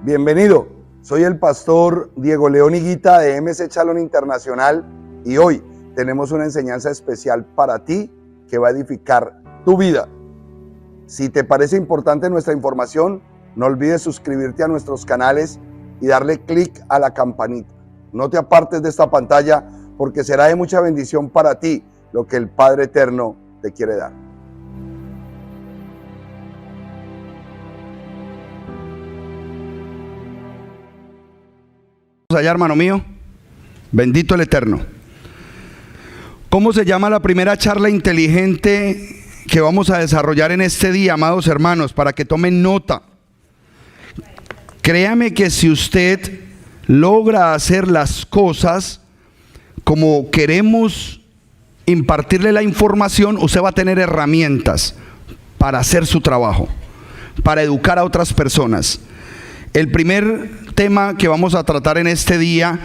Bienvenido, soy el pastor Diego León Higuita de MC Chalón Internacional y hoy tenemos una enseñanza especial para ti que va a edificar tu vida. Si te parece importante nuestra información, no olvides suscribirte a nuestros canales y darle clic a la campanita. No te apartes de esta pantalla porque será de mucha bendición para ti lo que el Padre Eterno te quiere dar. Allá, hermano mío, bendito el Eterno. ¿Cómo se llama la primera charla inteligente que vamos a desarrollar en este día, amados hermanos? Para que tomen nota. Créame que si usted logra hacer las cosas como queremos impartirle la información, usted va a tener herramientas para hacer su trabajo, para educar a otras personas. El primer tema que vamos a tratar en este día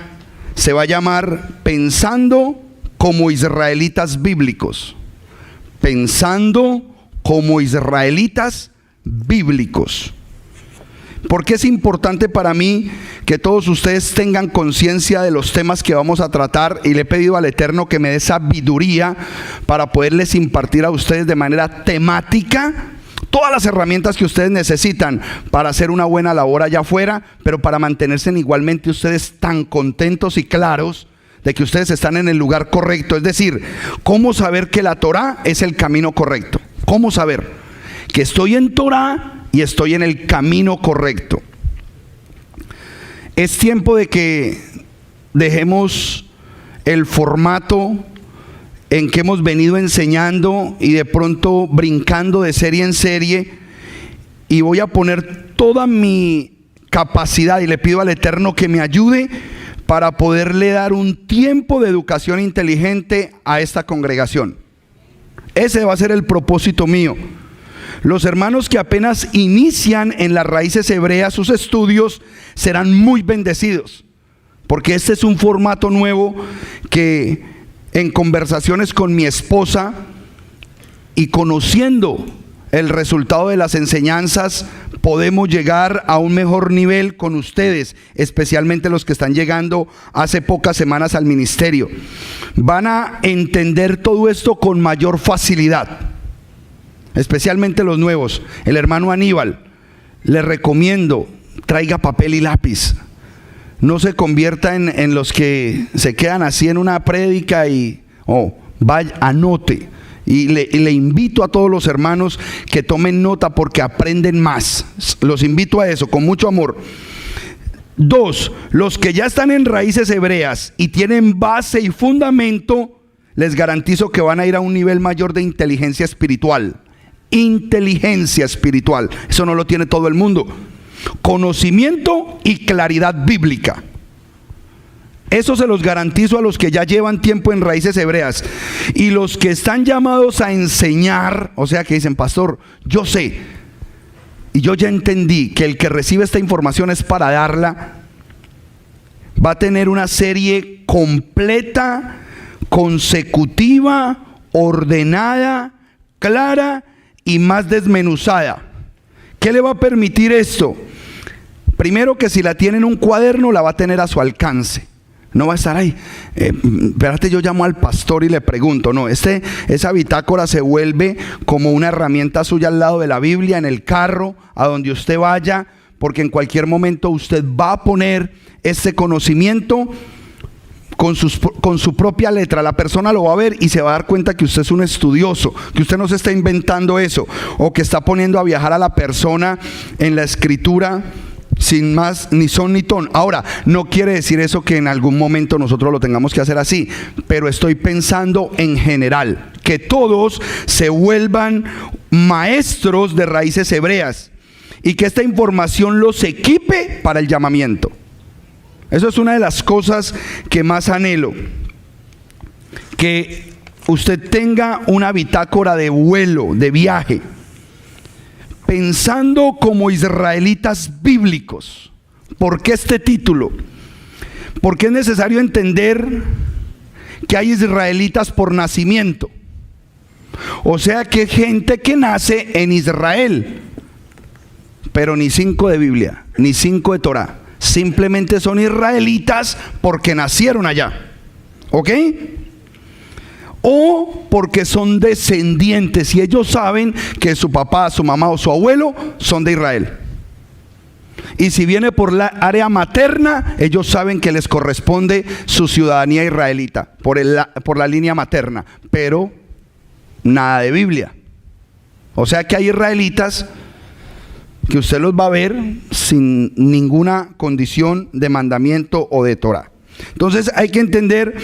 se va a llamar Pensando como israelitas bíblicos. Pensando como israelitas bíblicos. Porque es importante para mí que todos ustedes tengan conciencia de los temas que vamos a tratar, y le he pedido al Eterno que me dé sabiduría para poderles impartir a ustedes de manera temática todas las herramientas que ustedes necesitan para hacer una buena labor allá afuera, pero para mantenerse igualmente ustedes tan contentos y claros de que ustedes están en el lugar correcto. Es decir, ¿cómo saber que la Torá es el camino correcto? ¿Cómo saber que estoy en Torá y estoy en el camino correcto? Es tiempo de que dejemos el formato en que hemos venido enseñando y de pronto brincando de serie en serie, y voy a poner toda mi capacidad y le pido al Eterno que me ayude para poderle dar un tiempo de educación inteligente a esta congregación. Ese va a ser el propósito mío. Los hermanos que apenas inician en las raíces hebreas sus estudios serán muy bendecidos, porque este es un formato nuevo que en conversaciones con mi esposa y conociendo el resultado de las enseñanzas, podemos llegar a un mejor nivel con ustedes, especialmente los que están llegando hace pocas semanas al ministerio. Van a entender todo esto con mayor facilidad, especialmente los nuevos. El hermano Aníbal, le recomiendo, traiga papel y lápiz. No se convierta en los que se quedan así en una prédica y vaya, anote. Y le invito a todos los hermanos que tomen nota porque aprenden más. Los invito a eso con mucho amor. 2, los que ya están en raíces hebreas y tienen base y fundamento, les garantizo que van a ir a un nivel mayor de inteligencia espiritual. Inteligencia espiritual, eso no lo tiene todo el mundo. Conocimiento y claridad bíblica. Eso se los garantizo a los que ya llevan tiempo en raíces hebreas. Y los que están llamados a enseñar, o sea que dicen, pastor, yo sé y yo ya entendí que el que recibe esta información es para darla, va a tener una serie completa, consecutiva, ordenada, clara y más desmenuzada. ¿Qué le va a permitir esto? Primero, que si la tiene en un cuaderno, la va a tener a su alcance. No va a estar ahí, espérate, yo llamo al pastor y le pregunto. No, esa bitácora se vuelve como una herramienta suya al lado de la Biblia, en el carro, a donde usted vaya, porque en cualquier momento usted va a poner ese conocimiento con su propia letra. La persona lo va a ver y se va a dar cuenta que usted es un estudioso, que usted no se está inventando eso, o que está poniendo a viajar a la persona en la escritura sin más ni son ni ton. Ahora, no quiere decir eso que en algún momento nosotros lo tengamos que hacer así, pero estoy pensando en general, que todos se vuelvan maestros de raíces hebreas y que esta información los equipe para el llamamiento. Eso es una de las cosas que más anhelo, que usted tenga una bitácora de vuelo, de viaje, pensando como israelitas bíblicos. ¿Por qué este título? Porque es necesario entender que hay israelitas por nacimiento. O sea que hay gente que nace en Israel, pero ni 5 de Biblia. ni 5 de Torá. Simplemente son israelitas porque nacieron allá. ¿Ok? O porque son descendientes y ellos saben que su papá, su mamá o su abuelo son de Israel. Y si viene por la área materna, ellos saben que les corresponde su ciudadanía israelita, por la línea materna. Pero nada de Biblia. O sea que hay israelitas que usted los va a ver sin ninguna condición de mandamiento o de Torah. Entonces hay que entender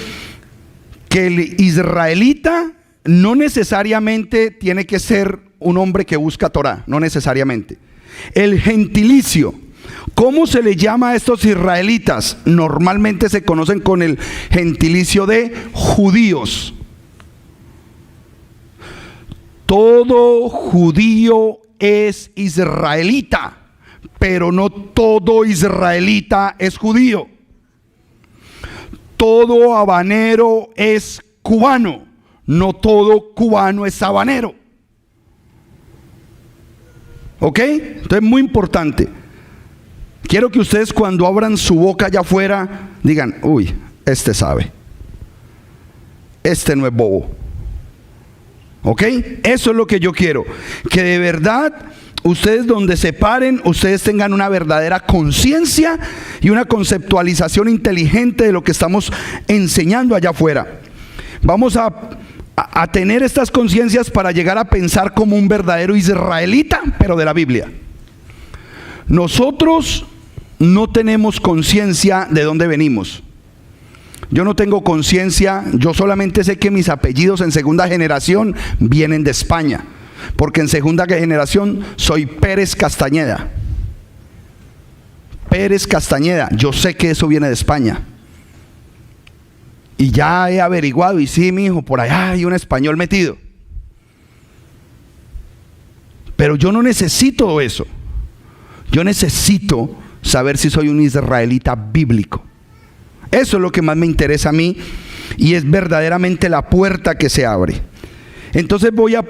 que el israelita no necesariamente tiene que ser un hombre que busca Torah, no necesariamente. El gentilicio, ¿cómo se le llama a estos israelitas? Normalmente se conocen con el gentilicio de judíos. Todo judío es israelita, pero no todo israelita es judío. Todo habanero es cubano, no todo cubano es habanero. ¿Ok? Entonces es muy importante. Quiero que ustedes cuando abran su boca allá afuera digan, uy, este sabe. Este no es bobo. ¿Ok? Eso es lo que yo quiero. Que de verdad ustedes donde se paren, ustedes tengan una verdadera conciencia y una conceptualización inteligente de lo que estamos enseñando allá afuera. Vamos a tener estas conciencias para llegar a pensar como un verdadero israelita, pero de la Biblia. Nosotros no tenemos conciencia de dónde venimos. Yo no tengo conciencia, yo solamente sé que mis apellidos en segunda generación vienen de España. Porque en segunda generación soy Pérez Castañeda. Pérez Castañeda, yo sé que eso viene de España. Y ya he averiguado, y sí, mi hijo, por allá hay un español metido. Pero yo no necesito eso. Yo necesito saber si soy un israelita bíblico. Eso es lo que más me interesa a mí y es verdaderamente la puerta que se abre. Entonces voy a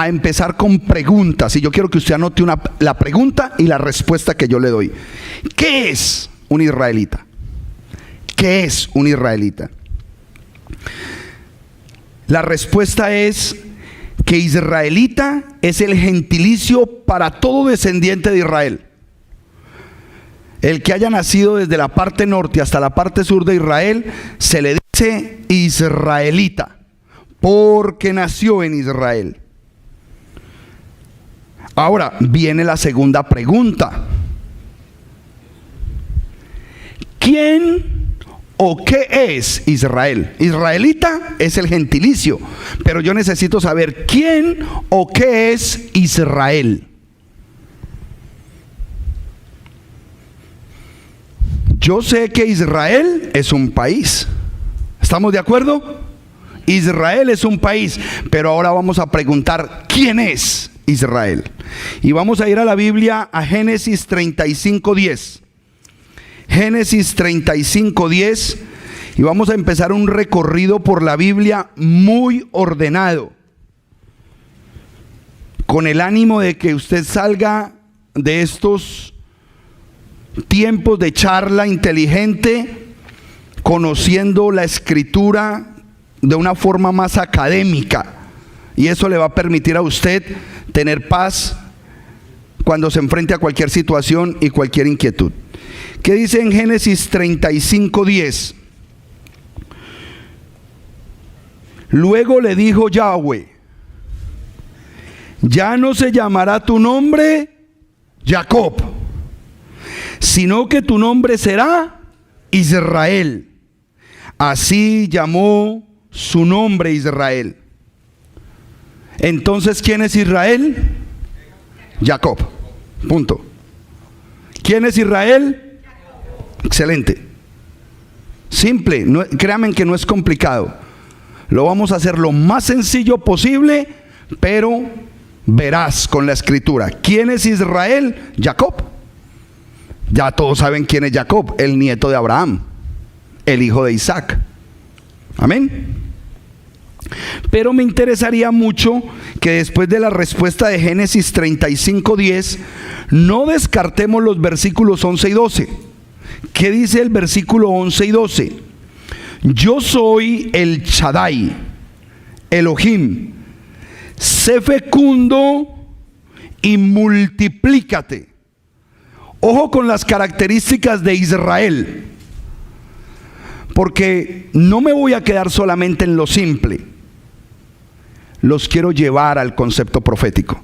empezar con preguntas y yo quiero que usted anote la pregunta y la respuesta que yo le doy. ¿Qué es un israelita? ¿Qué es un israelita? La respuesta es que israelita es el gentilicio para todo descendiente de Israel. El que haya nacido desde la parte norte hasta la parte sur de Israel se le dice israelita, porque nació en Israel. Ahora viene la segunda pregunta. ¿Quién o qué es Israel? Israelita es el gentilicio, pero yo necesito saber quién o qué es Israel. Yo sé que Israel es un país. ¿Estamos de acuerdo? Israel es un país, pero ahora vamos a preguntar ¿quién es Israel? Y vamos a ir a la Biblia, a Génesis 35:10. Génesis 35:10, y vamos a empezar un recorrido por la Biblia muy ordenado, con el ánimo de que usted salga de estos tiempos de charla inteligente, conociendo la escritura de una forma más académica, y eso le va a permitir a usted tener paz cuando se enfrente a cualquier situación y cualquier inquietud. ¿Qué dice en Génesis 35:10? Luego le dijo Yahweh: ya no se llamará tu nombre Jacob, sino que tu nombre será Israel. Así llamó su nombre Israel. Entonces, ¿quién es Israel? Jacob. Punto. ¿Quién es Israel? Excelente. Simple. No, créanme que no es complicado. Lo vamos a hacer lo más sencillo posible, pero verás con la escritura. ¿Quién es Israel? Jacob. Ya todos saben quién es Jacob, el nieto de Abraham, el hijo de Isaac. Amén. Pero me interesaría mucho que después de la respuesta de Génesis 35:10, no descartemos los versículos 11 y 12. ¿Qué dice el versículo 11 y 12? Yo soy el Shaddai, Elohim, sé fecundo y multiplícate. Ojo con las características de Israel, porque no me voy a quedar solamente en lo simple. Los quiero llevar al concepto profético.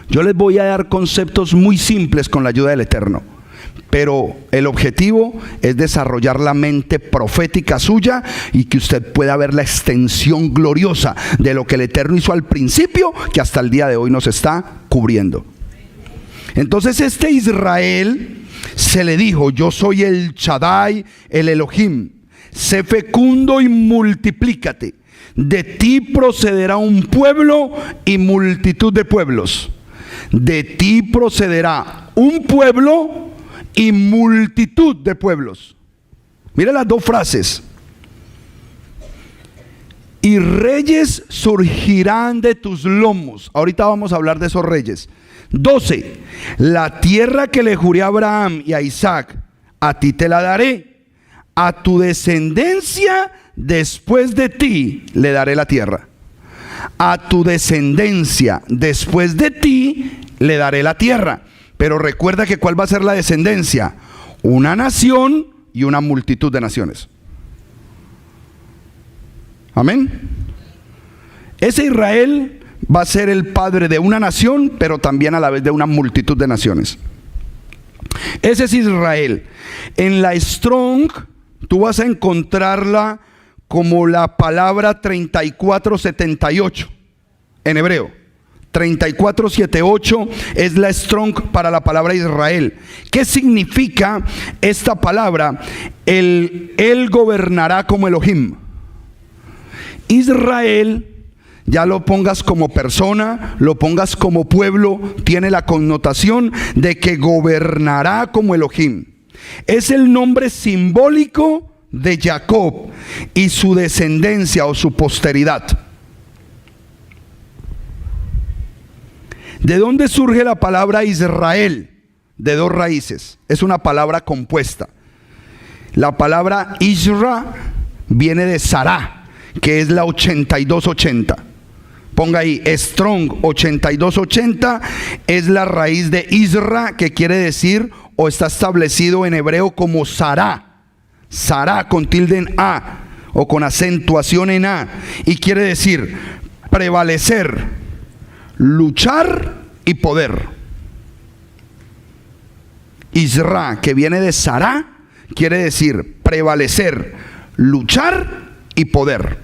Yo les voy a dar conceptos muy simples con la ayuda del Eterno, pero el objetivo es desarrollar la mente profética suya y que usted pueda ver la extensión gloriosa de lo que el Eterno hizo al principio, que hasta el día de hoy nos está cubriendo. Entonces este Israel se le dijo: yo soy el Shaddai, el Elohim, sé fecundo y multiplícate. De ti procederá un pueblo y multitud de pueblos. De ti procederá un pueblo y multitud de pueblos. Mira las dos frases. Y reyes surgirán de tus lomos. Ahorita vamos a hablar de esos reyes. 12. La tierra que le juré a Abraham y a Isaac, a ti te la daré. A tu descendencia después de ti le daré la tierra. A tu descendencia después de ti le daré la tierra. Pero recuerda que ¿cuál va a ser la descendencia? Una nación y una multitud de naciones. Amén. Ese Israel va a ser el padre de una nación, pero también a la vez de una multitud de naciones. Ese es Israel. En la Strong tú vas a encontrarla como la palabra 3478 en hebreo. 3478 es la Strong para la palabra Israel. ¿Qué significa esta palabra? Él gobernará como Elohim. Israel, ya lo pongas como persona, lo pongas como pueblo, tiene la connotación de que gobernará como Elohim. Es el nombre simbólico de Jacob y su descendencia o su posteridad. ¿De dónde surge la palabra Israel? De dos raíces. Es una palabra compuesta. La palabra Isra viene de Sará, que es la 8280. Ponga ahí, Strong 8280 es la raíz de Isra, que quiere decir o está establecido en hebreo como Sará. Sará con tilde en A o con acentuación en A, y quiere decir prevalecer, luchar y poder. Isra, que viene de Sará, quiere decir prevalecer, luchar y poder.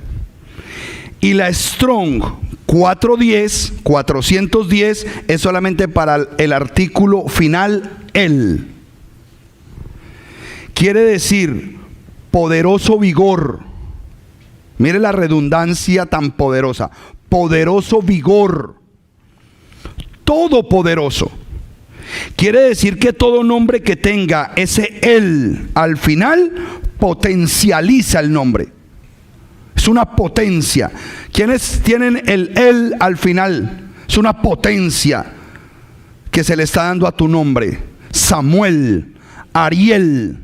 Y la Strong 410 es solamente para el artículo final el. Quiere decir poderoso vigor. Mire la redundancia tan poderosa. Poderoso vigor. Todopoderoso. Quiere decir que todo nombre que tenga ese él al final potencializa el nombre. Es una potencia. ¿Quiénes tienen el él al final? Es una potencia que se le está dando a tu nombre. Samuel, Ariel,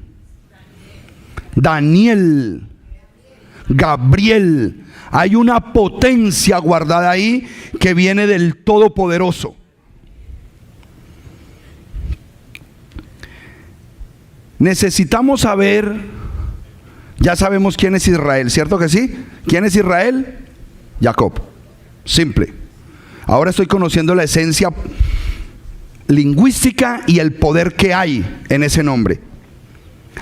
Daniel, Gabriel. Hay una potencia guardada ahí que viene del Todopoderoso. Necesitamos saber, ya sabemos quién es Israel, ¿cierto que sí? ¿Quién es Israel? Jacob. Simple. Ahora estoy conociendo la esencia lingüística y el poder que hay en ese nombre.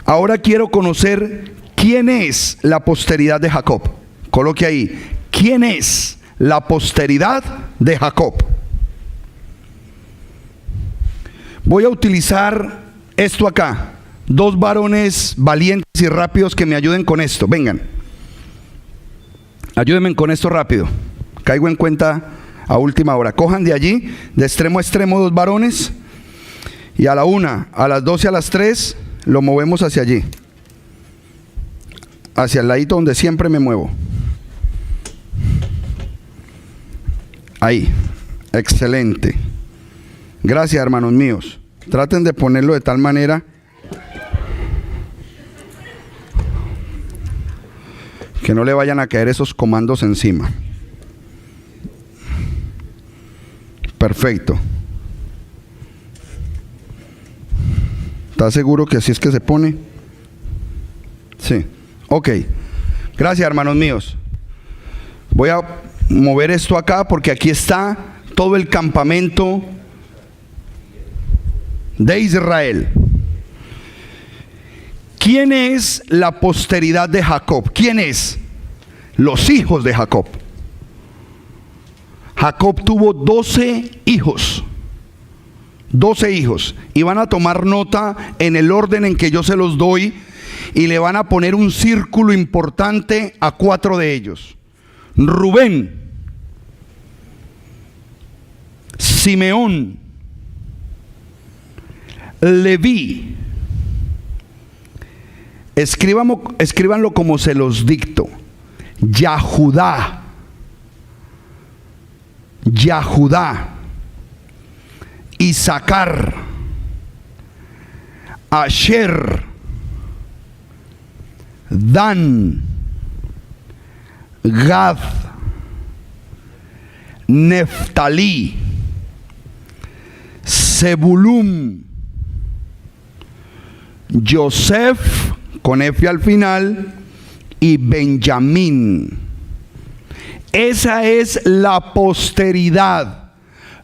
Ahora quiero conocer quién es la posteridad de Jacob. Coloque ahí, ¿quién es la posteridad de Jacob? Voy a utilizar esto acá. Dos varones valientes y rápidos que me ayuden con esto. Vengan, ayúdenme con esto rápido. Caigo en cuenta a última hora. Cojan de allí, de extremo a extremo, dos varones, y a la 1, a las 2 y a las 3 lo movemos hacia allí, hacia el ladito donde siempre me muevo. Ahí. Excelente. Gracias, hermanos míos. Traten de ponerlo de tal manera que no le vayan a caer esos comandos encima. Perfecto. ¿Estás seguro que así es que se pone? Sí. Ok. Gracias, hermanos míos. Voy a mover esto acá porque aquí está todo el campamento de Israel. ¿Quién es la posteridad de Jacob? ¿Quién es? Los hijos de Jacob. Jacob tuvo 12 hijos. 12 hijos. Y van a tomar nota en el orden en que yo se los doy. Y le van a poner un círculo importante a 4 de ellos. Rubén, Simeón, Leví. Escríbanlo como se los dicto. Yahudá, Isaacar, Asher, Dan, Gad, Neftalí, Zebulún, Yosef, con F al final, y Benjamín. Esa es la posteridad,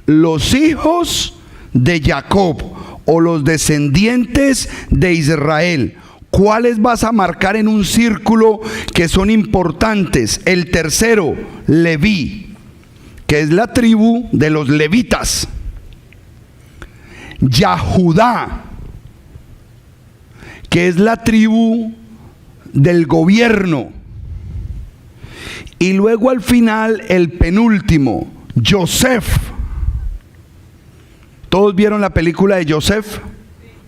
los hijos de Jacob o los descendientes de Israel. ¿Cuáles vas a marcar en un círculo que son importantes? El tercero, Leví, que es la tribu de los levitas. Yahudá, que es la tribu del gobierno. Y luego al final el penúltimo, Yosef. ¿Todos vieron la película de Yosef?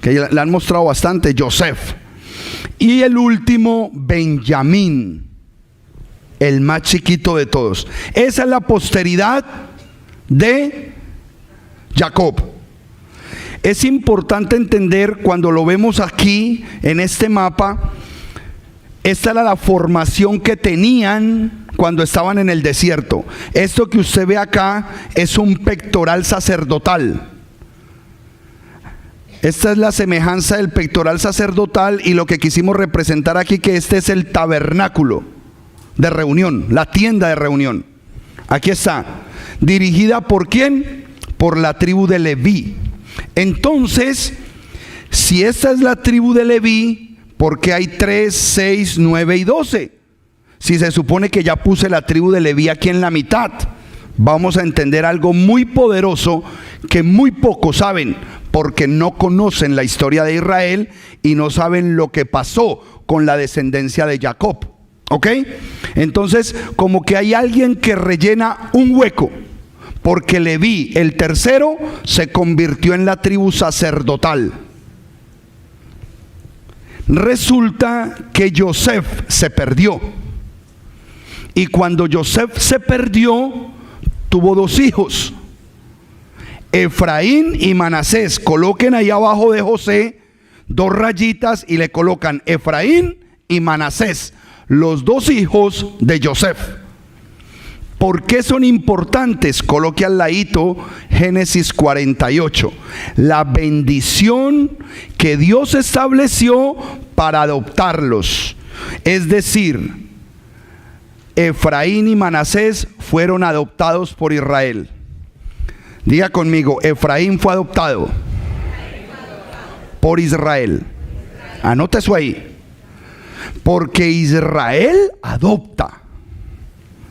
Que la han mostrado bastante, Yosef. Y el último, Benjamín, el más chiquito de todos. Esa es la posteridad de Jacob. Es importante entender cuando lo vemos aquí en este mapa, esta era la formación que tenían cuando estaban en el desierto. Esto que usted ve acá es un pectoral sacerdotal. Esta es la semejanza del pectoral sacerdotal y lo que quisimos representar aquí, que este es el tabernáculo de reunión, la tienda de reunión. Aquí está, dirigida ¿por quién? Por la tribu de Leví. Entonces, si esta es la tribu de Leví, ¿por qué hay 3, 6, 9 y 12? Si se supone que ya puse la tribu de Leví aquí en la mitad. Vamos a entender algo muy poderoso que muy pocos saben, porque no conocen la historia de Israel y no saben lo que pasó con la descendencia de Jacob. ¿Ok? Entonces, como que hay alguien que rellena un hueco, porque Leví, el tercero, se convirtió en la tribu sacerdotal. Resulta que Yosef se perdió. Y cuando Yosef se perdió, tuvo 2 hijos, Efraín y Manasés. Coloquen ahí abajo de José 2 rayitas y le colocan Efraín y Manasés, los 2 hijos de Yosef. ¿Por qué son importantes? Coloque al ladito Génesis 48. La bendición que Dios estableció para adoptarlos. Es decir, Efraín y Manasés fueron adoptados por Israel. Diga conmigo, Efraín fue adoptado por Israel. Anote eso ahí. Porque Israel adopta.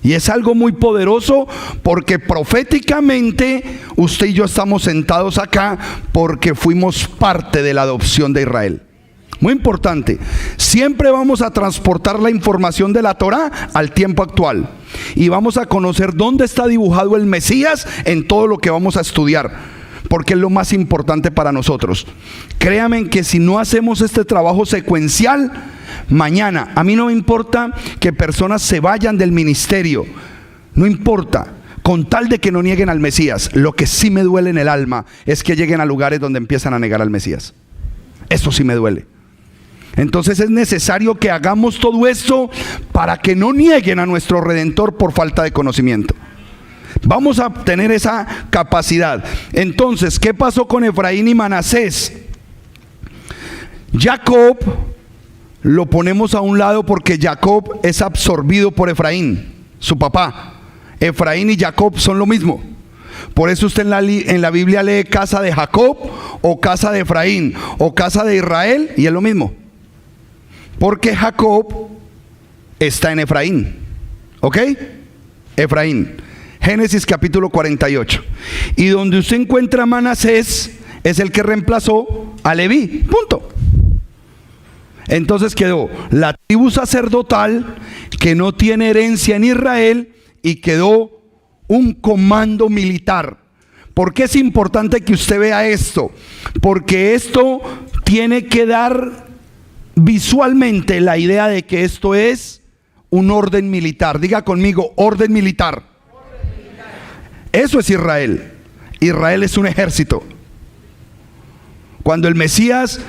Y es algo muy poderoso, porque proféticamente usted y yo estamos sentados acá porque fuimos parte de la adopción de Israel. Muy importante. Siempre vamos a transportar la información de la Torá al tiempo actual. Y vamos a conocer dónde está dibujado el Mesías en todo lo que vamos a estudiar, porque es lo más importante para nosotros. Créanme que si no hacemos este trabajo secuencial, mañana, a mí no me importa que personas se vayan del ministerio, no importa, con tal de que no nieguen al Mesías. Lo que sí me duele en el alma es que lleguen a lugares donde empiezan a negar al Mesías. Eso sí me duele. Entonces es necesario que hagamos todo esto para que no nieguen a nuestro Redentor por falta de conocimiento. Vamos a tener esa capacidad. Entonces, ¿qué pasó con Efraín y Manasés? Jacob lo ponemos a un lado porque Jacob es absorbido por Efraín, su papá. Efraín y Jacob son lo mismo. Por eso usted en la Biblia lee casa de Jacob o casa de Efraín o casa de Israel y es lo mismo. Porque Jacob está en Efraín. ¿Ok? Efraín. Génesis capítulo 48. Y donde usted encuentra a Manasés es el que reemplazó a Leví. Punto. Entonces quedó la tribu sacerdotal que no tiene herencia en Israel y quedó un comando militar. ¿Por qué es importante que usted vea esto? Porque esto tiene que dar visualmente la idea de que esto es un orden militar. Diga conmigo, orden militar. Eso es Israel. Israel es un ejército. Cuando el Mesías,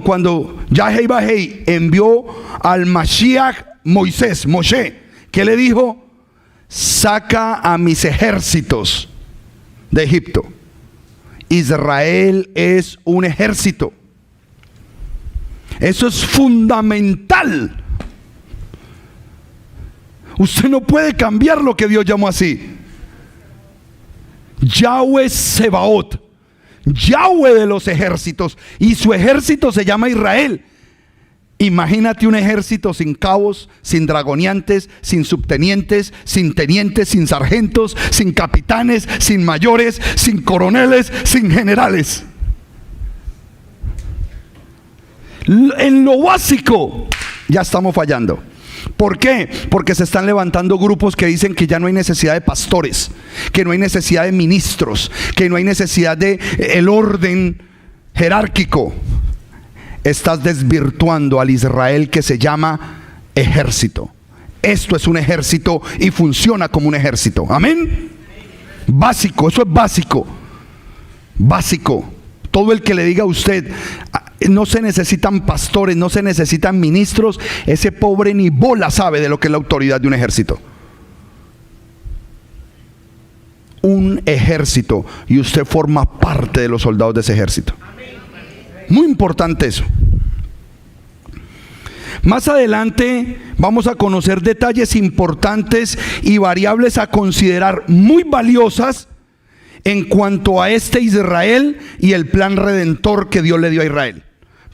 cuando Yahweh Bahei envió al Mashiach Moshe, ¿qué le dijo? Saca a mis ejércitos de Egipto. Israel es un ejército. Eso es fundamental. Usted no puede cambiar lo que Dios llamó así. Yahweh Sebaot, Yahweh de los ejércitos, y su ejército se llama Israel. Imagínate un ejército sin cabos, sin dragoneantes, sin subtenientes, sin tenientes, sin sargentos, sin capitanes, sin mayores, sin coroneles, sin generales. En lo básico ya estamos fallando. ¿Por qué? Porque se están levantando grupos que dicen que ya no hay necesidad de pastores, que no hay necesidad de ministros, que no hay necesidad de el orden jerárquico. Estás desvirtuando al Israel que se llama ejército. Esto es un ejército y funciona como un ejército. Amén. Básico, eso es básico. Básico. Todo el que le diga a usted, no se necesitan pastores, no se necesitan ministros, ese pobre ni bola sabe de lo que es la autoridad de un ejército. Un ejército, y usted forma parte de los soldados de ese ejército. Muy importante eso. Más adelante vamos a conocer detalles importantes y variables a considerar muy valiosas en cuanto a este Israel y el plan redentor que Dios le dio a Israel.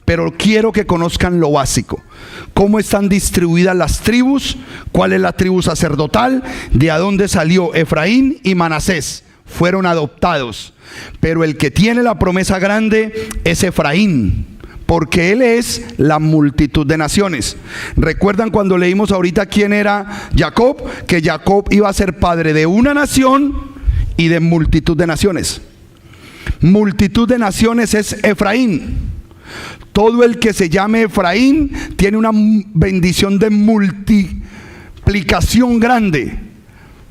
Pero quiero que conozcan lo básico. Cómo están distribuidas las tribus, cuál es la tribu sacerdotal, de a dónde salió Efraín y Manasés. Fueron adoptados. Pero el que tiene la promesa grande es Efraín, porque él es la multitud de naciones. ¿Recuerdan cuando leímos ahorita quién era Jacob? Que Jacob iba a ser padre de una nación y de multitud de naciones. Multitud de naciones es Efraín. Todo el que se llame Efraín tiene una bendición de multiplicación grande.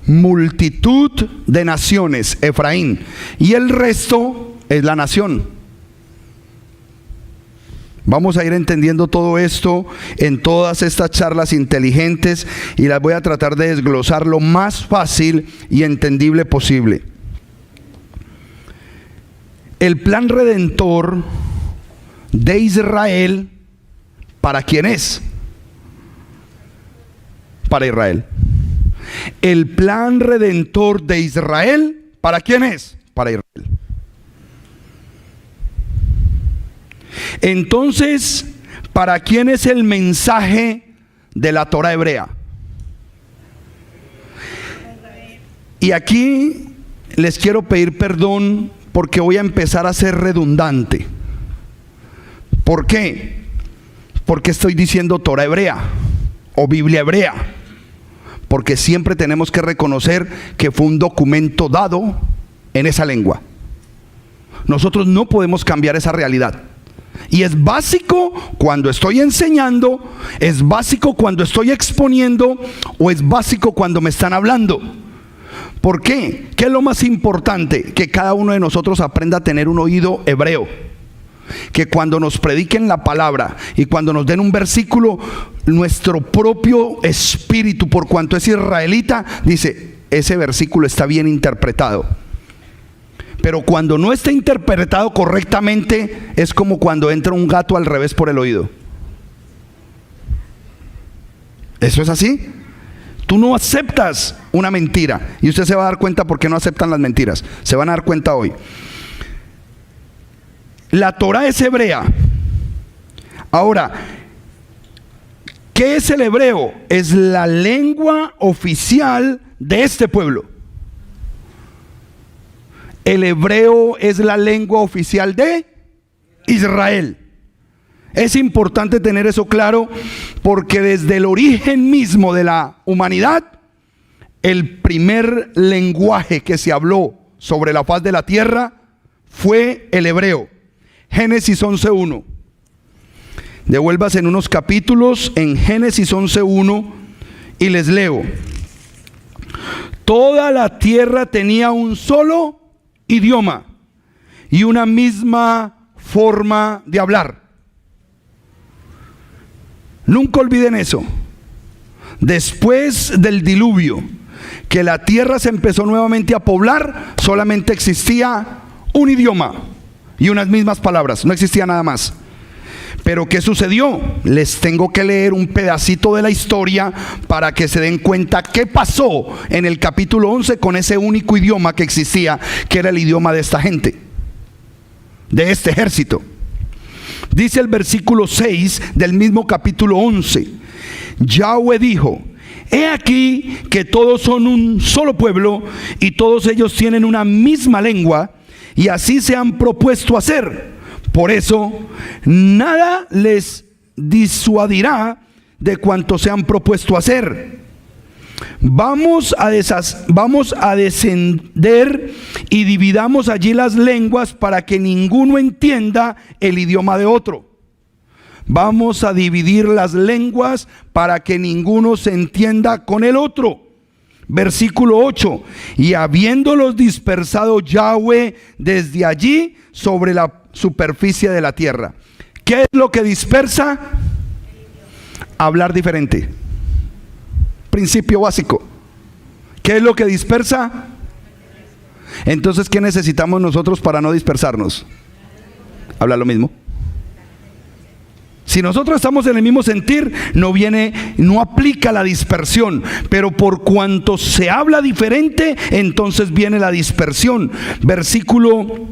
Multitud de naciones, Efraín. Y el resto es la nación. Vamos a ir entendiendo todo esto en todas estas charlas inteligentes y las voy a tratar de desglosar lo más fácil y entendible posible. El plan redentor de Israel, ¿para quién es? Para Israel. El plan redentor de Israel, ¿para quién es? Para Israel. Entonces, ¿para quién es el mensaje de la Torá hebrea? Y aquí les quiero pedir perdón porque voy a empezar a ser redundante. ¿Por qué? Porque estoy diciendo Torá hebrea o Biblia hebrea. Porque siempre tenemos que reconocer que fue un documento dado en esa lengua. Nosotros no podemos cambiar esa realidad. Y es básico cuando estoy enseñando, es básico cuando estoy exponiendo o es básico cuando me están hablando. ¿Por qué? ¿Qué es lo más importante? Que cada uno de nosotros aprenda a tener un oído hebreo. Que cuando nos prediquen la palabra y cuando nos den un versículo, nuestro propio espíritu, por cuanto es israelita, dice, ese versículo está bien interpretado. Pero cuando no está interpretado correctamente, es como cuando entra un gato al revés por el oído. ¿Eso es así? Tú no aceptas una mentira. Y usted se va a dar cuenta por qué no aceptan las mentiras. Se van a dar cuenta hoy. La Torá es hebrea. Ahora, ¿qué es el hebreo? Es la lengua oficial de este pueblo. El hebreo es la lengua oficial de Israel. Es importante tener eso claro porque desde el origen mismo de la humanidad, el primer lenguaje que se habló sobre la faz de la tierra fue el hebreo. Génesis 11:1. Devuélvase en unos capítulos en Génesis 11:1 y les leo. Toda la tierra tenía un solo idioma y una misma forma de hablar. Nunca olviden eso. Después del diluvio, que la tierra se empezó nuevamente a poblar, solamente existía un idioma y unas mismas palabras, no existía nada más. Pero ¿qué sucedió? Les tengo que leer un pedacito de la historia para que se den cuenta qué pasó en el capítulo 11 con ese único idioma que existía, que era el idioma de esta gente, de este ejército. Dice el versículo 6 del mismo capítulo 11. Yahweh dijo: he aquí que todos son un solo pueblo y todos ellos tienen una misma lengua y así se han propuesto hacer. Por eso nada les disuadirá de cuanto se han propuesto hacer. Vamos a descender y dividamos allí las lenguas para que ninguno entienda el idioma de otro. Vamos a dividir las lenguas para que ninguno se entienda con el otro. Versículo 8. Y habiéndolos dispersado Yahweh desde allí sobre la superficie de la tierra. ¿Qué es lo que dispersa? Hablar diferente. Principio básico. ¿Qué es lo que dispersa? Entonces, ¿qué necesitamos nosotros para no dispersarnos? Hablar lo mismo. Si nosotros estamos en el mismo sentir, no aplica la dispersión. Pero por cuanto se habla diferente, entonces viene la dispersión. Versículo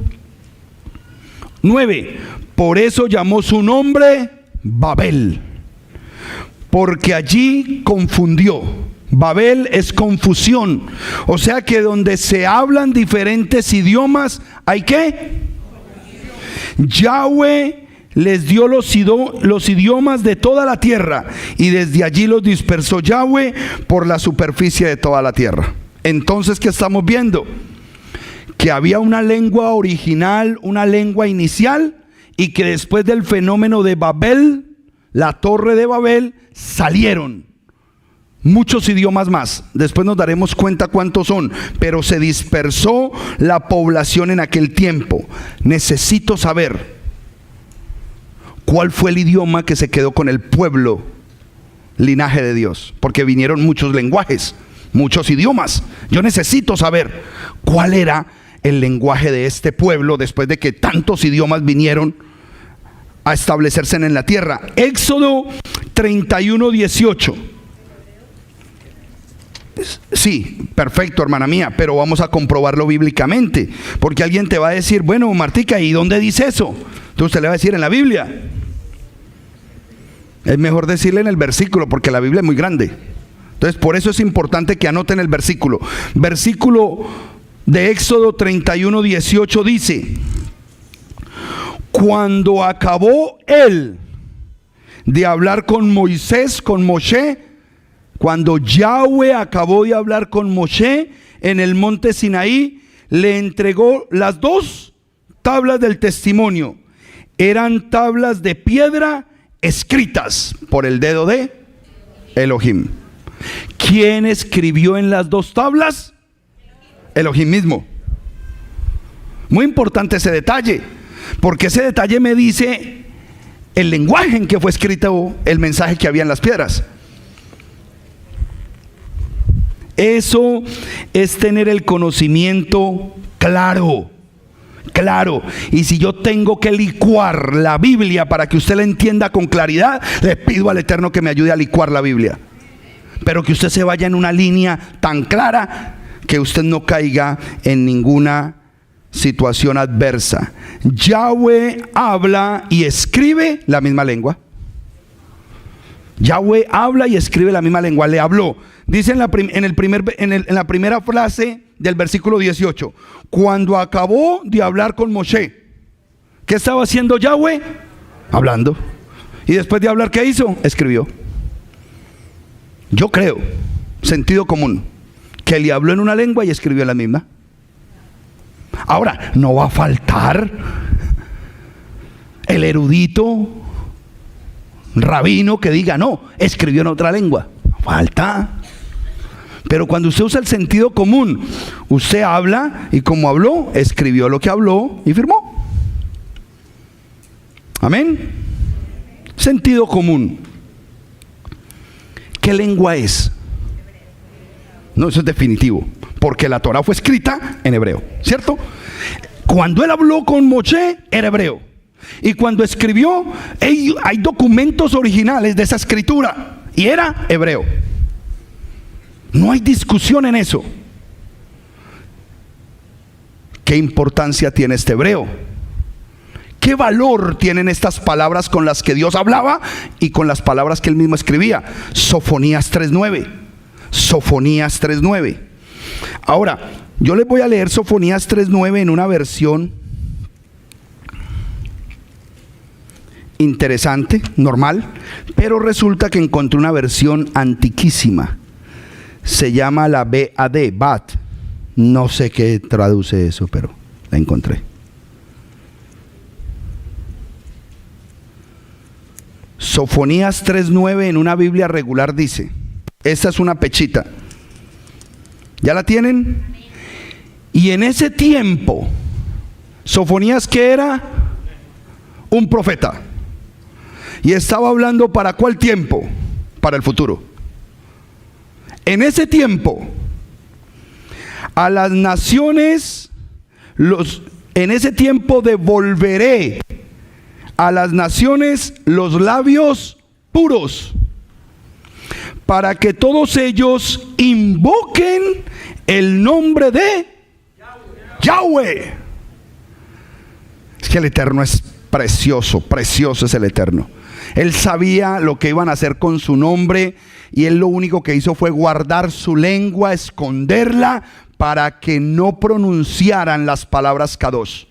9. Por eso llamó su nombre Babel, porque allí confundió. Babel es confusión. O sea que donde se hablan diferentes idiomas, ¿hay qué? Yahweh les dio los idiomas de toda la tierra y desde allí los dispersó Yahweh por la superficie de toda la tierra. Entonces, ¿qué estamos viendo? Que había una lengua original, una lengua inicial, y que después del fenómeno de Babel, la torre de Babel, salieron muchos idiomas más. Después nos daremos cuenta cuántos son, pero se dispersó la población en aquel tiempo. Necesito saber cuál fue el idioma que se quedó con el pueblo, linaje de Dios, porque vinieron muchos lenguajes, muchos idiomas. Yo necesito saber cuál era el lenguaje de este pueblo después de que tantos idiomas vinieron a establecerse en la tierra. Éxodo 31:18. Sí, perfecto, hermana mía, pero vamos a comprobarlo bíblicamente, porque alguien te va a decir: bueno, Martica, ¿y dónde dice eso? Entonces usted le va a decir: en la Biblia. Es mejor decirle en el versículo, porque la Biblia es muy grande. Entonces por eso es importante que anoten el versículo. Versículo de Éxodo 31:18 dice: cuando acabó él de hablar con Moisés, con Moshe, cuando Yahweh acabó de hablar con Moshe en el monte Sinaí, le entregó las 2 tablas del testimonio. Eran tablas de piedra escritas por el dedo de Elohim. ¿Quién escribió en las 2 tablas? Elohim mismo. Muy importante ese detalle, porque ese detalle me dice el lenguaje en que fue escrito el mensaje que había en las piedras. Eso es tener el conocimiento claro. Claro, y si yo tengo que licuar la Biblia para que usted la entienda con claridad, le pido al Eterno que me ayude a licuar la Biblia. Pero que usted se vaya en una línea tan clara que usted no caiga en ninguna situación adversa. Yahweh habla y escribe la misma lengua. Yahweh habla y escribe la misma lengua. Le habló. Dice en la primera frase del versículo 18, cuando acabó de hablar con Moshe, ¿qué estaba haciendo Yahweh? Hablando. Y después de hablar, ¿qué hizo? Escribió. Yo creo, sentido común, que le habló en una lengua y escribió en la misma. Ahora, no va a faltar el erudito rabino que diga, no, escribió en otra lengua. No falta. Pero cuando usted usa el sentido común, usted habla y como habló, escribió lo que habló y firmó. Amén. Sentido común. ¿Qué lengua es? No, eso es definitivo, porque la Torah fue escrita en hebreo, ¿cierto? Cuando él habló con Moshe, era hebreo. Y cuando escribió, hay documentos originales de esa escritura, y era hebreo. No hay discusión en eso. ¿Qué importancia tiene este hebreo? ¿Qué valor tienen estas palabras con las que Dios hablaba y con las palabras que él mismo escribía? Sofonías 3:9. Sofonías 3:9. Ahora, yo les voy a leer Sofonías 3:9 en una versión interesante, normal, pero resulta que encontré una versión antiquísima. Se llama la BAD, BAT. No sé qué traduce eso, pero la encontré. Sofonías 3:9 en una Biblia regular dice, esta es una pechita. ¿Ya la tienen? Y en ese tiempo, Sofonías, ¿qué era? Un profeta. Y estaba hablando ¿para cuál tiempo? Para el futuro. En ese tiempo, a las naciones, en ese tiempo devolveré a las naciones los labios puros, para que todos ellos invoquen el nombre de Yahweh. Es que el Eterno es precioso, precioso es el Eterno. Él sabía lo que iban a hacer con su nombre y él lo único que hizo fue guardar su lengua, esconderla para que no pronunciaran las palabras Kadosh.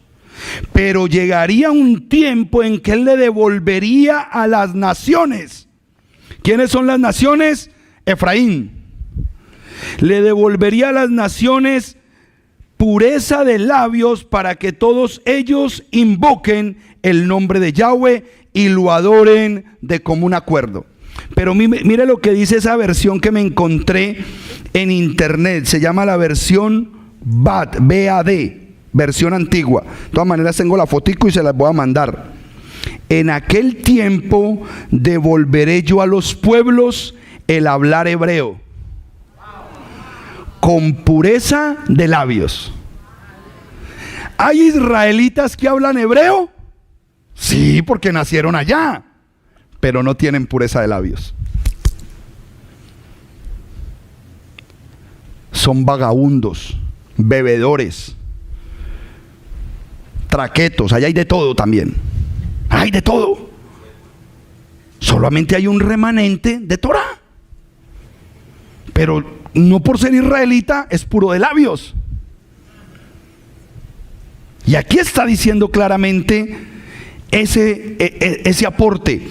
Pero llegaría un tiempo en que él le devolvería a las naciones. ¿Quiénes son las naciones? Efraín. Le devolvería a las naciones pureza de labios para que todos ellos invoquen el nombre de Yahweh y lo adoren de común acuerdo. Pero mire lo que dice esa versión que me encontré en internet. Se llama la versión BAD, B-A-D, versión antigua. De todas maneras tengo la fotico y se las voy a mandar. En aquel tiempo devolveré yo a los pueblos el hablar hebreo, con pureza de labios. ¿Hay israelitas que hablan hebreo? Sí, porque nacieron allá, pero no tienen pureza de labios. Son vagabundos, bebedores, traquetos. Allá hay de todo también. Hay de todo. Solamente hay un remanente de Torah. Pero no por ser israelita es puro de labios. Y aquí está diciendo claramente ese aporte.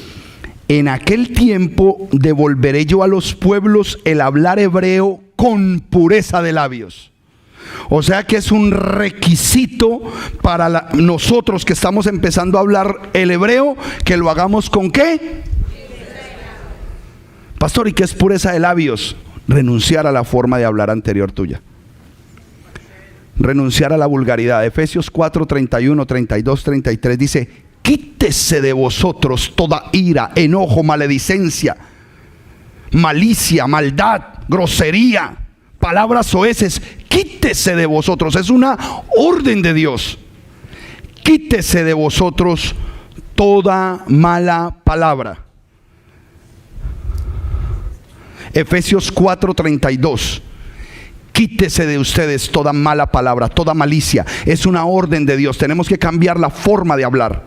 En aquel tiempo devolveré yo a los pueblos el hablar hebreo con pureza de labios. O sea que es un requisito para nosotros que estamos empezando a hablar el hebreo, que lo hagamos con ¿qué? Pastor, ¿y qué es pureza de labios? Renunciar a la forma de hablar anterior tuya. renunciar a la vulgaridad. Efesios 4, 31, 32, 33 dice: quítese de vosotros toda ira, enojo, maledicencia, malicia, maldad, grosería, palabras soeces. Quítese de vosotros. Es una orden de Dios. Quítese de vosotros toda mala palabra. Efesios 4:32. Quítese de ustedes toda mala palabra, toda malicia. Es una orden de Dios. Tenemos que cambiar la forma de hablar.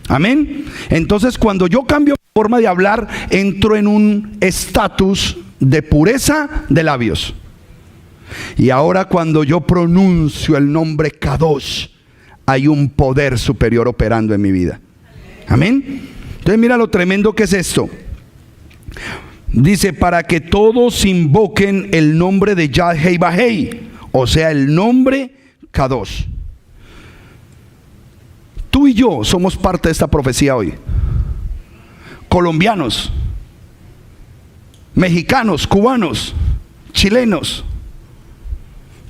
Amén. Entonces, cuando yo cambio mi forma de hablar, entro en un estatus de pureza de labios. Y ahora, cuando yo pronuncio el nombre Kadosh, hay un poder superior operando en mi vida. Amén. Entonces, mira lo tremendo que es esto. Dice: para que todos invoquen el nombre de Yahweh Bahei, o sea, el nombre Kadosh. Tú y yo somos parte de esta profecía hoy. Colombianos, mexicanos, cubanos, chilenos,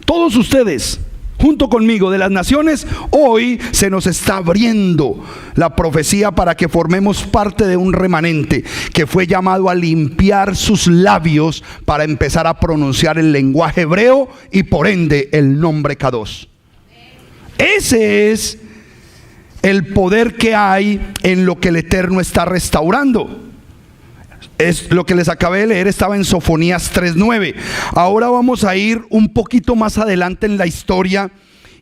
todos ustedes, junto conmigo, de las naciones, hoy se nos está abriendo la profecía para que formemos parte de un remanente que fue llamado a limpiar sus labios para empezar a pronunciar el lenguaje hebreo y por ende el nombre Kadosh. Ese es el poder que hay en lo que el Eterno está restaurando. Es lo que les acabé de leer, estaba en Sofonías 3:9. Ahora vamos a ir un poquito más adelante en la historia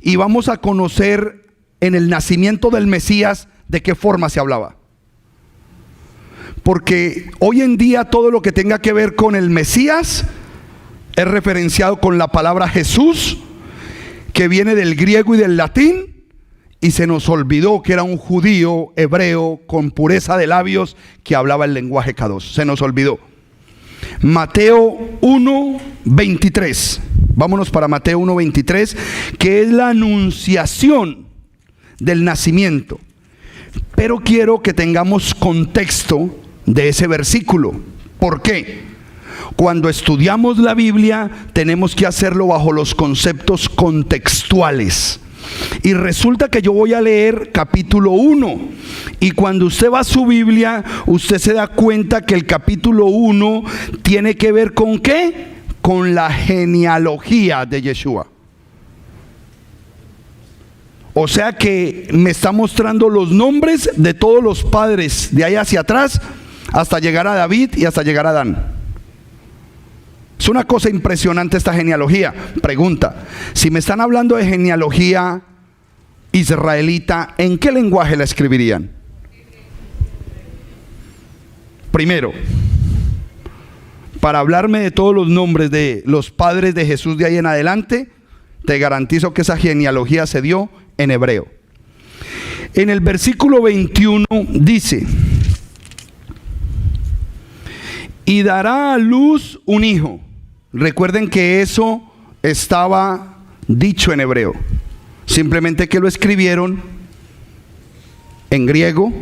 y vamos a conocer en el nacimiento del Mesías de qué forma se hablaba. Porque hoy en día todo lo que tenga que ver con el Mesías es referenciado con la palabra Jesús, que viene del griego y del latín. Y se nos olvidó que era un judío hebreo con pureza de labios que hablaba el lenguaje Kadosh. Se nos olvidó. Mateo 1:23. Vámonos para Mateo 1:23, que es la anunciación del nacimiento. Pero quiero que tengamos contexto de ese versículo. ¿Por qué? Cuando estudiamos la Biblia tenemos que hacerlo bajo los conceptos contextuales. Y resulta que yo voy a leer capítulo 1 y cuando usted va a su Biblia, usted se da cuenta que el capítulo 1 tiene que ver ¿con qué? Con la genealogía de Yeshua. O sea que me está mostrando los nombres de todos los padres de ahí hacia atrás hasta llegar a David y hasta llegar a Adán. Es una cosa impresionante esta genealogía. Pregunta: si me están hablando de genealogía israelita, ¿en qué lenguaje la escribirían? Primero, para hablarme de todos los nombres de los padres de Jesús de ahí en adelante, te garantizo que esa genealogía se dio en hebreo. En el versículo 21 dice: y dará a luz un hijo. Recuerden que eso estaba dicho en hebreo, simplemente que lo escribieron en griego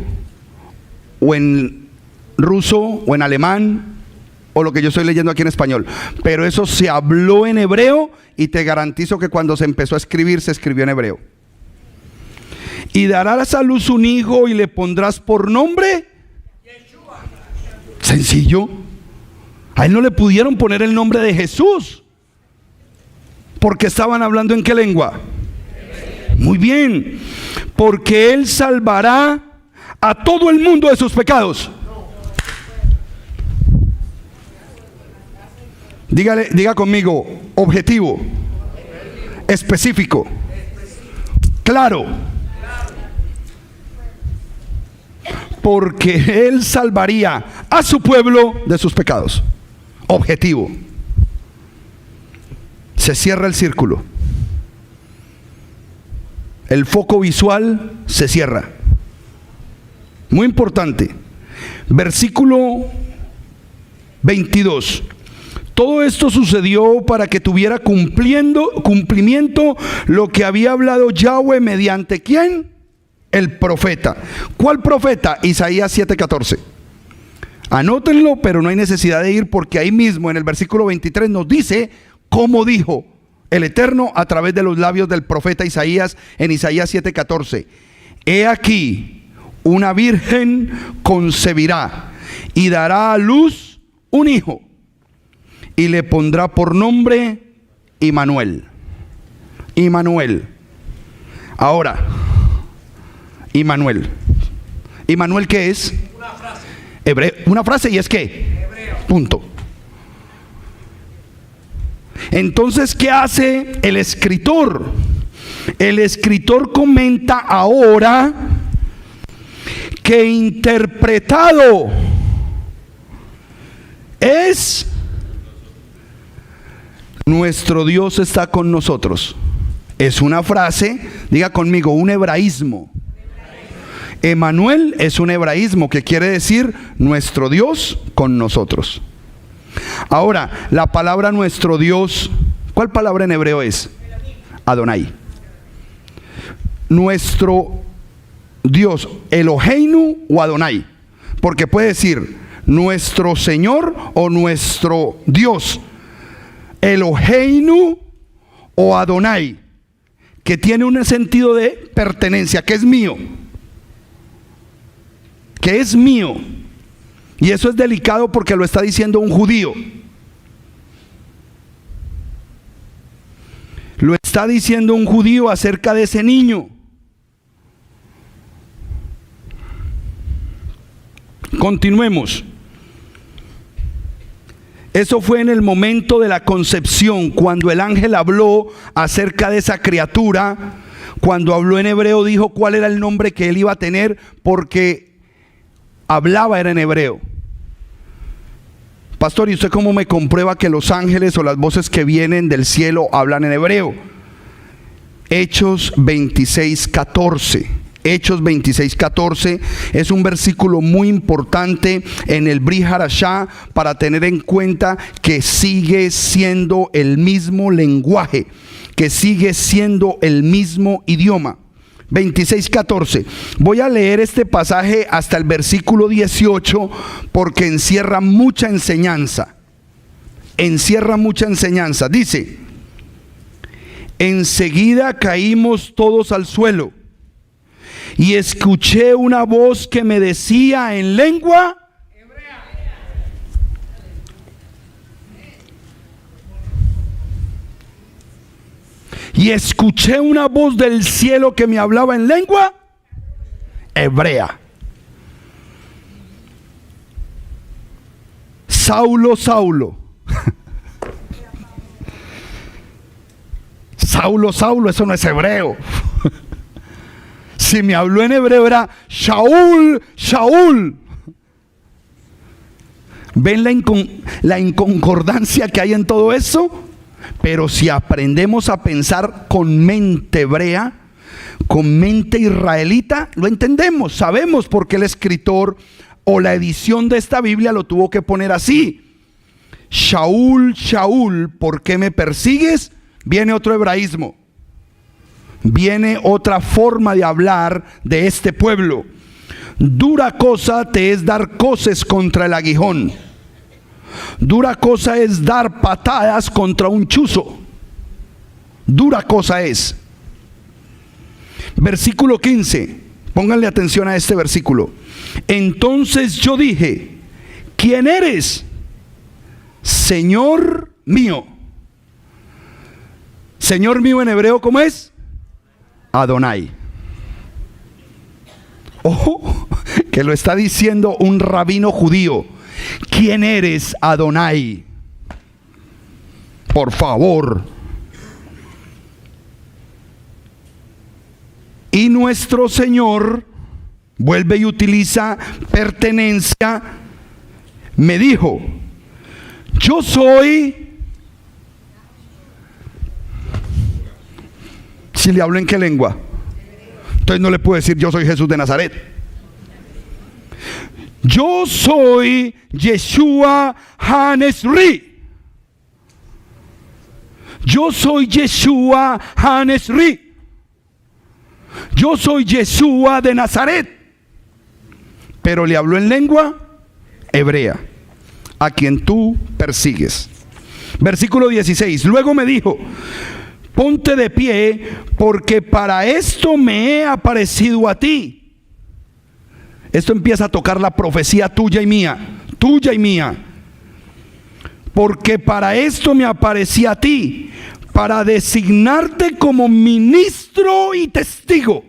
o en ruso o en alemán o lo que yo estoy leyendo aquí en español, pero eso se habló en hebreo y te garantizo que cuando se empezó a escribir se escribió en hebreo. Y darás a luz un hijo y le pondrás por nombre Yeshua. Sencillo. A él no le pudieron poner el nombre de Jesús porque estaban hablando ¿en qué lengua? Muy bien. Porque él salvará a todo el mundo de sus pecados. Diga conmigo: objetivo, específico, claro. Porque él salvaría a su pueblo de sus pecados. Objetivo. Se cierra el círculo. El foco visual se cierra. Muy importante. Versículo 22. Todo esto sucedió para que tuviera cumplimiento lo que había hablado Yahweh mediante ¿quién? El profeta. ¿Cuál profeta? Isaías 7:14. Anótenlo, pero no hay necesidad de ir porque ahí mismo en el versículo 23 nos dice cómo dijo el Eterno a través de los labios del profeta Isaías en Isaías 7:14. He aquí, una virgen concebirá y dará a luz un hijo y le pondrá por nombre Immanuel. Immanuel. Ahora, Immanuel. ¿Immanuel qué es? Una frase. Hebreo. Una frase, ¿y es qué? Hebreo. Punto. Entonces, ¿qué hace el escritor? El escritor comenta ahora que interpretado es: nuestro Dios está con nosotros. Es una frase, diga conmigo, un hebraísmo. Emmanuel es un hebraísmo que quiere decir nuestro Dios con nosotros. Ahora, la palabra nuestro Dios, ¿cuál palabra en hebreo es? Adonai. Nuestro Dios, Eloheinu o Adonai, porque puede decir nuestro Señor o nuestro Dios, Eloheinu o Adonai, que tiene un sentido de pertenencia, que es mío, que es mío. Y eso es delicado porque lo está diciendo un judío. Lo está diciendo un judío acerca de ese niño. Continuemos. Eso fue en el momento de la concepción, cuando el ángel habló acerca de esa criatura. Cuando habló en hebreo, dijo cuál era el nombre que él iba a tener, porque hablaba era en hebreo. Pastor, ¿y usted cómo me comprueba que los ángeles o las voces que vienen del cielo hablan en hebreo? Hechos 26:14. Hechos 26:14 es un versículo muy importante en el Brit Hadashah para tener en cuenta que sigue siendo el mismo lenguaje, que sigue siendo el mismo idioma. 26:14. Voy a leer este pasaje hasta el versículo 18 porque encierra mucha enseñanza. Encierra mucha enseñanza. Dice: enseguida caímos todos al suelo y escuché una voz que me decía en lengua hebrea. Y escuché una voz del cielo que me hablaba en lengua hebrea. Saulo, Saulo. Saulo, Saulo, eso no es hebreo. Si me habló en hebreo era Shaul, Shaul. ¿Ven la inconcordancia que hay en todo eso? Pero si aprendemos a pensar con mente hebrea, con mente israelita, lo entendemos. Sabemos por qué el escritor o la edición de esta Biblia lo tuvo que poner así. Shaul, Shaul, ¿por qué me persigues? Viene otro hebraísmo. Viene otra forma de hablar de este pueblo. Dura cosa te es dar coces contra el aguijón. Dura cosa es dar patadas contra un chuzo. Dura cosa es. Versículo 15. Pónganle atención a este versículo. Entonces yo dije: ¿quién eres, Señor mío? Señor mío en hebreo, ¿cómo es? Adonai. Ojo, que lo está diciendo un rabino judío. ¿Quién eres, Adonai? Por favor. Y nuestro Señor vuelve y utiliza pertenencia. Me dijo: yo soy. Si le hablo en qué lengua, entonces no le puedo decir yo soy Jesús de Nazaret. Yo soy Yeshua HaNesri. Yo soy Yeshua HaNesri. Yo soy Yeshua de Nazaret. Pero le habló en lengua hebrea, a quien tú persigues. Versículo 16. Luego me dijo: ponte de pie, porque para esto me he aparecido a ti. Esto empieza a tocar la profecía tuya y mía, tuya y mía. Porque para esto me aparecí a ti, para designarte como ministro y testigo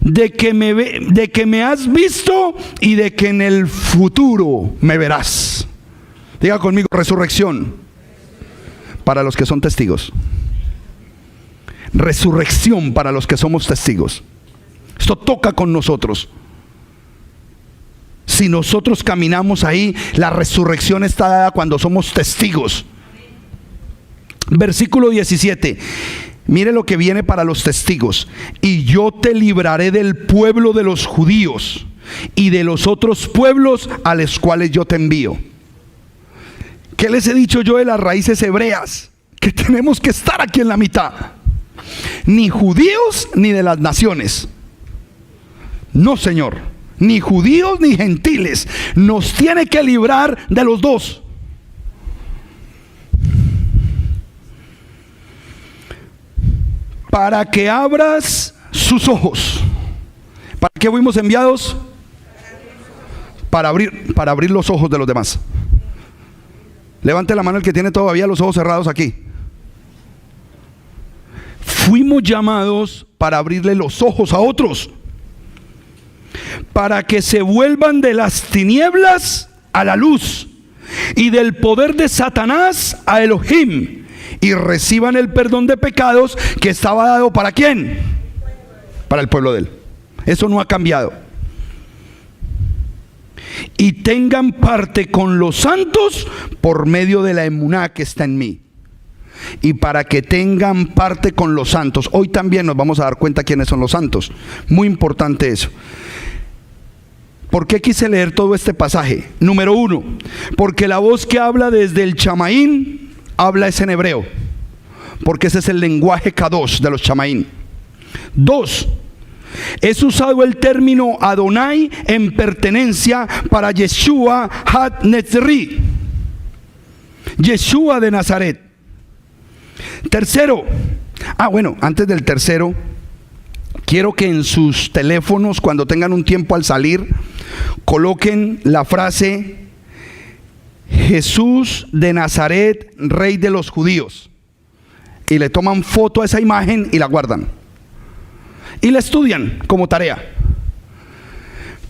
de que me has visto y de que en el futuro me verás. Diga conmigo, resurrección para los que son testigos. Resurrección para los que somos testigos. Esto toca con nosotros. Si nosotros caminamos ahí, la resurrección está dada cuando somos testigos. Versículo 17. Mire lo que viene para los testigos. Y yo te libraré del pueblo de los judíos y de los otros pueblos a los cuales yo te envío. ¿Qué les he dicho yo de las raíces hebreas? Que tenemos que estar aquí en la mitad. Ni judíos ni de las naciones. No, Señor. Ni judíos ni gentiles. Nos tiene que librar de los dos. Para que abras sus ojos. ¿Para qué fuimos enviados? Para abrir los ojos de los demás. Levante la mano el que tiene todavía los ojos cerrados aquí. Fuimos llamados para abrirle los ojos a otros, para que se vuelvan de las tinieblas a la luz y del poder de Satanás a Elohim, y reciban el perdón de pecados que estaba dado ¿para quién? Para el pueblo de él. Eso no ha cambiado. Y tengan parte con los santos por medio de la emuná que está en mí. Y para que tengan parte con los santos. Hoy también nos vamos a dar cuenta quiénes son los santos. Muy importante eso. ¿Por qué quise leer todo este pasaje? Número 1, porque la voz que habla desde el chamaín habla es en hebreo, porque ese es el lenguaje kadosh de los chamaín. 2, es usado el término Adonai en pertenencia para Yeshua HaNetzri, Yeshua de Nazaret. 3, antes del 3, quiero que en sus teléfonos, cuando tengan un tiempo al salir, coloquen la frase Jesús de Nazaret, Rey de los Judíos, y le toman foto a esa imagen y la guardan y la estudian como tarea,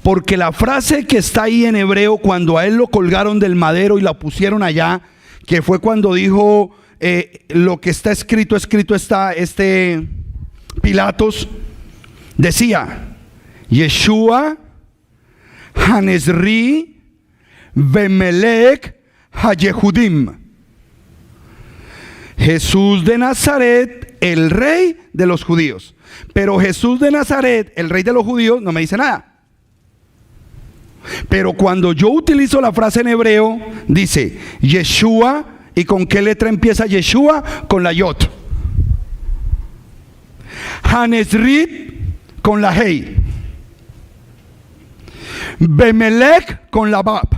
porque la frase que está ahí en hebreo, cuando a él lo colgaron del madero y la pusieron allá, que fue cuando dijo lo que está escrito está, Pilatos decía Yeshua Hanesri Bemelech Hayehudim, Jesús de Nazaret, el rey de los judíos. Pero Jesús de Nazaret, el rey de los judíos, no me dice nada. Pero cuando yo utilizo la frase en hebreo, dice Yeshua. ¿Y con qué letra empieza Yeshua? Con la Yot. Hanesrit con la Hei. Bemelech con la Bab.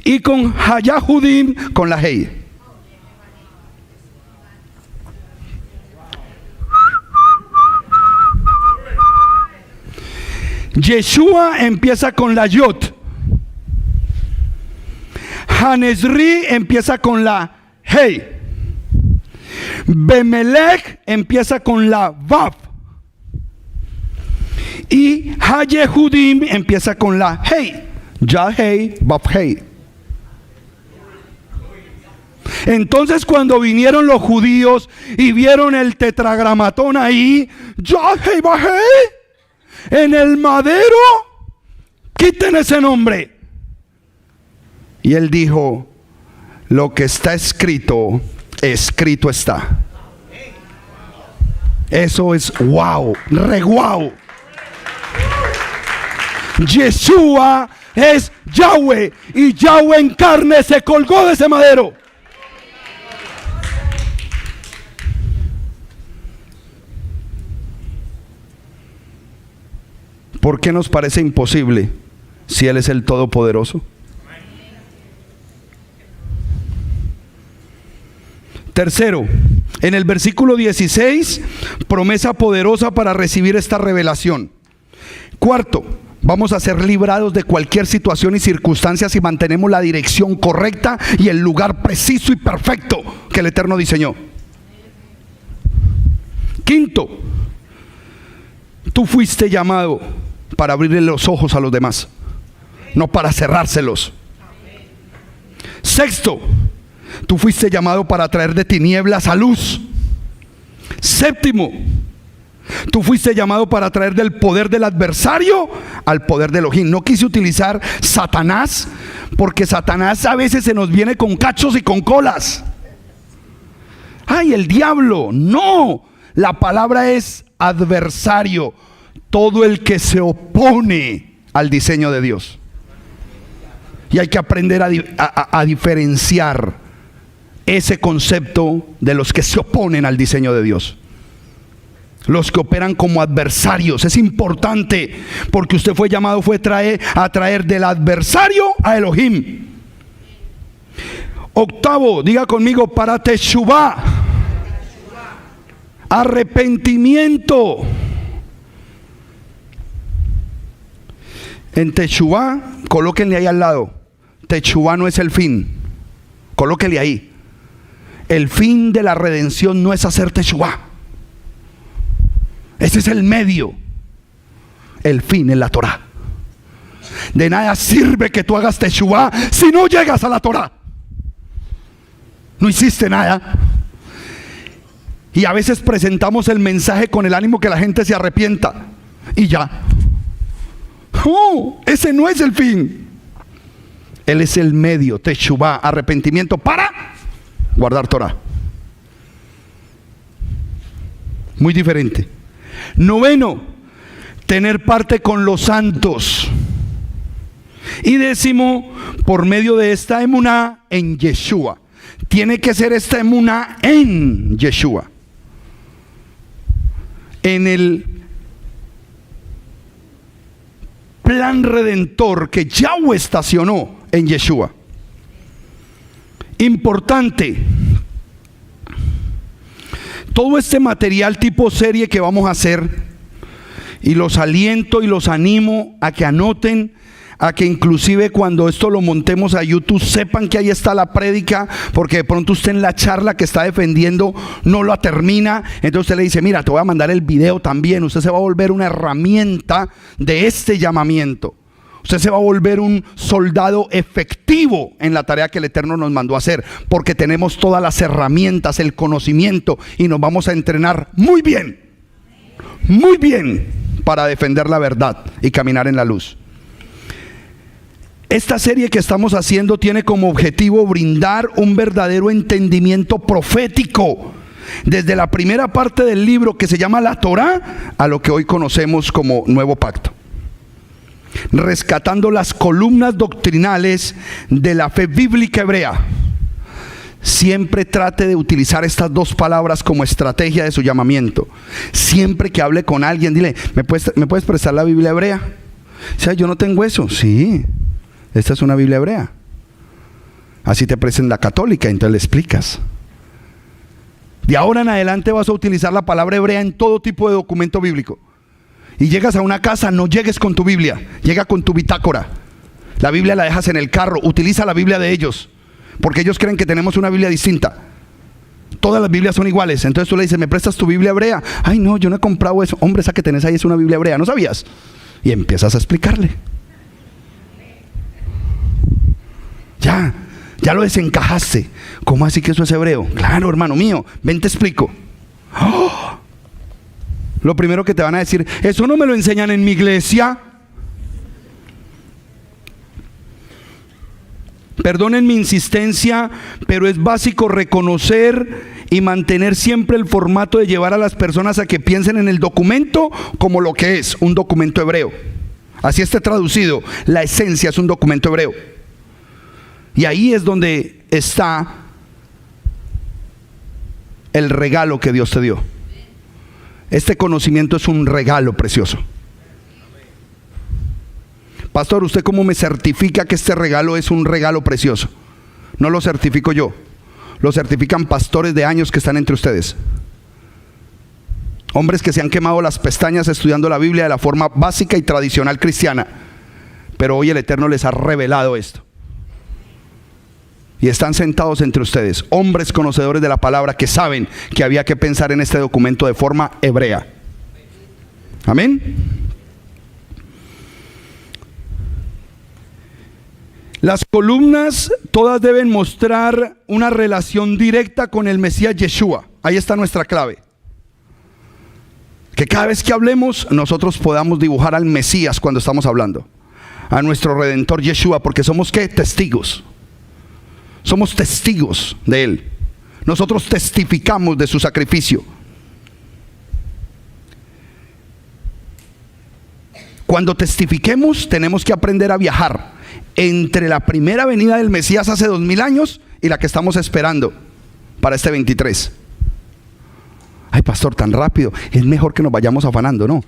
Y con Hayahudim con la Hei. Yeshua empieza con la Yot. Hanesri empieza con la Hei. Bemelech empieza con la Vav. Y Hayehudim empieza con la Hei. Ya Hei, Vav Hei. Entonces cuando vinieron los judíos y vieron el tetragramatón ahí, Ya Hei, Vav Hei, en el madero, quiten ese nombre. Y él dijo, lo que está escrito, escrito está. Eso es wow, re wow. Yeshua es Yahweh, y Yahweh en carne se colgó de ese madero. ¿Por qué nos parece imposible si Él es el Todopoderoso? Tercero, en el versículo 16, promesa poderosa para recibir esta revelación. Cuarto, vamos a ser librados de cualquier situación y circunstancia si mantenemos la dirección correcta y el lugar preciso y perfecto que el Eterno diseñó. Quinto, tú fuiste llamado para abrirle los ojos a los demás, no para cerrárselos. Sexto, tú fuiste llamado para traer de tinieblas a luz. Séptimo, tú fuiste llamado para traer del poder del adversario al poder de Elohim. No quise utilizar Satanás, porque Satanás a veces se nos viene con cachos y con colas. ¡Ay, el diablo! No, la palabra es adversario, todo el que se opone al diseño de Dios. Y hay que aprender a diferenciar ese concepto de los que se oponen al diseño de Dios. Los que operan como adversarios. Es importante, porque usted fue llamado a traer del adversario a Elohim. Octavo, diga conmigo, para Teshuvá, arrepentimiento. En Teshuvá, colóquenle ahí al lado. Teshuvá no es el fin. Colóquenle ahí. El fin de la redención no es hacer Teshuvá. Ese es el medio. El fin es la Torah. De nada sirve que tú hagas Teshuvá si no llegas a la Torah. No hiciste nada. Y a veces presentamos el mensaje con el ánimo que la gente se arrepienta. Y ya. Ese no es el fin. Él es el medio. Teshuvá, arrepentimiento para guardar Torah. Muy diferente. Noveno, tener parte con los santos. Y décimo, por medio de esta emuná en Yeshua. Tiene que ser esta emuná en Yeshua. En el plan redentor que Yahweh estacionó en Yeshua. Importante, todo este material tipo serie que vamos a hacer, y los aliento y los animo a que anoten, a que inclusive cuando esto lo montemos a YouTube sepan que ahí está la prédica, porque de pronto usted en la charla que está defendiendo no la termina, entonces usted le dice, mira, te voy a mandar el video también. Usted se va a volver una herramienta de este llamamiento. Usted se va a volver un soldado efectivo en la tarea que el Eterno nos mandó a hacer, porque tenemos todas las herramientas, el conocimiento, y nos vamos a entrenar muy bien para defender la verdad y caminar en la luz. Esta serie que estamos haciendo tiene como objetivo brindar un verdadero entendimiento profético desde la primera parte del libro que se llama la Torá a lo que hoy conocemos como Nuevo Pacto, rescatando las columnas doctrinales de la fe bíblica hebrea. Siempre trate de utilizar estas dos palabras como estrategia de su llamamiento. Siempre que hable con alguien, dile, ¿me puedes prestar la Biblia hebrea? O sea, yo no tengo eso. Sí, esta es una Biblia hebrea. Así te prestan la católica, entonces le explicas. De ahora en adelante vas a utilizar la palabra hebrea en todo tipo de documento bíblico. Y llegas a una casa, no llegues con tu Biblia, llega con tu bitácora. La Biblia la dejas en el carro, utiliza la Biblia de ellos, porque ellos creen que tenemos una Biblia distinta. Todas las Biblias son iguales. Entonces tú le dices, ¿me prestas tu Biblia hebrea? Ay, no, yo no he comprado eso. Hombre, esa que tenés ahí es una Biblia hebrea, ¿no sabías? Y empiezas a explicarle. Ya lo desencajaste. ¿Cómo así que eso es hebreo? Claro, hermano mío, ven te explico. ¡Oh! Lo primero que te van a decir, eso no me lo enseñan en mi iglesia. Perdonen mi insistencia, pero es básico reconocer y mantener siempre el formato de llevar a las personas a que piensen en el documento como lo que es, un documento hebreo. Así esté traducido, la esencia es un documento hebreo. Y ahí es donde está el regalo que Dios te dio. Este conocimiento es un regalo precioso. Pastor, ¿usted cómo me certifica que este regalo es un regalo precioso? No lo certifico yo, lo certifican pastores de años que están entre ustedes. Hombres que se han quemado las pestañas estudiando la Biblia de la forma básica y tradicional cristiana. Pero hoy el Eterno les ha revelado esto. Y están sentados entre ustedes, hombres conocedores de la palabra que saben que había que pensar en este documento de forma hebrea. Amén. Las columnas todas deben mostrar una relación directa con el Mesías Yeshua. Ahí está nuestra clave. Que cada vez que hablemos, nosotros podamos dibujar al Mesías cuando estamos hablando. A nuestro Redentor Yeshua, porque somos ¿qué? Testigos. Somos testigos de Él. Nosotros testificamos de su sacrificio. Cuando testifiquemos, tenemos que aprender a viajar entre la primera venida del Mesías hace 2000 años y la que estamos esperando para este 23. Ay, pastor, tan rápido. Es mejor que nos vayamos afanando, ¿no?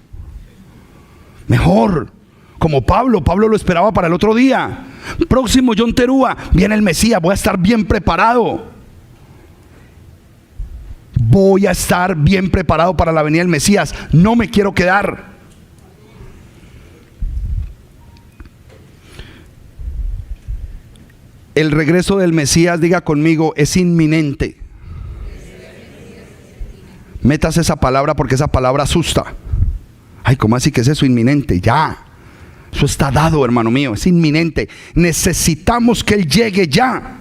Mejor. Como Pablo lo esperaba para el otro día. Próximo John Terúa, viene el Mesías, voy a estar bien preparado. Voy a estar bien preparado para la venida del Mesías. No me quiero quedar. El regreso del Mesías, diga conmigo, es inminente. Metas esa palabra porque esa palabra asusta. Ay, ¿cómo así que es eso? Inminente, ya. Eso está dado, hermano mío, es inminente. Necesitamos que Él llegue ya.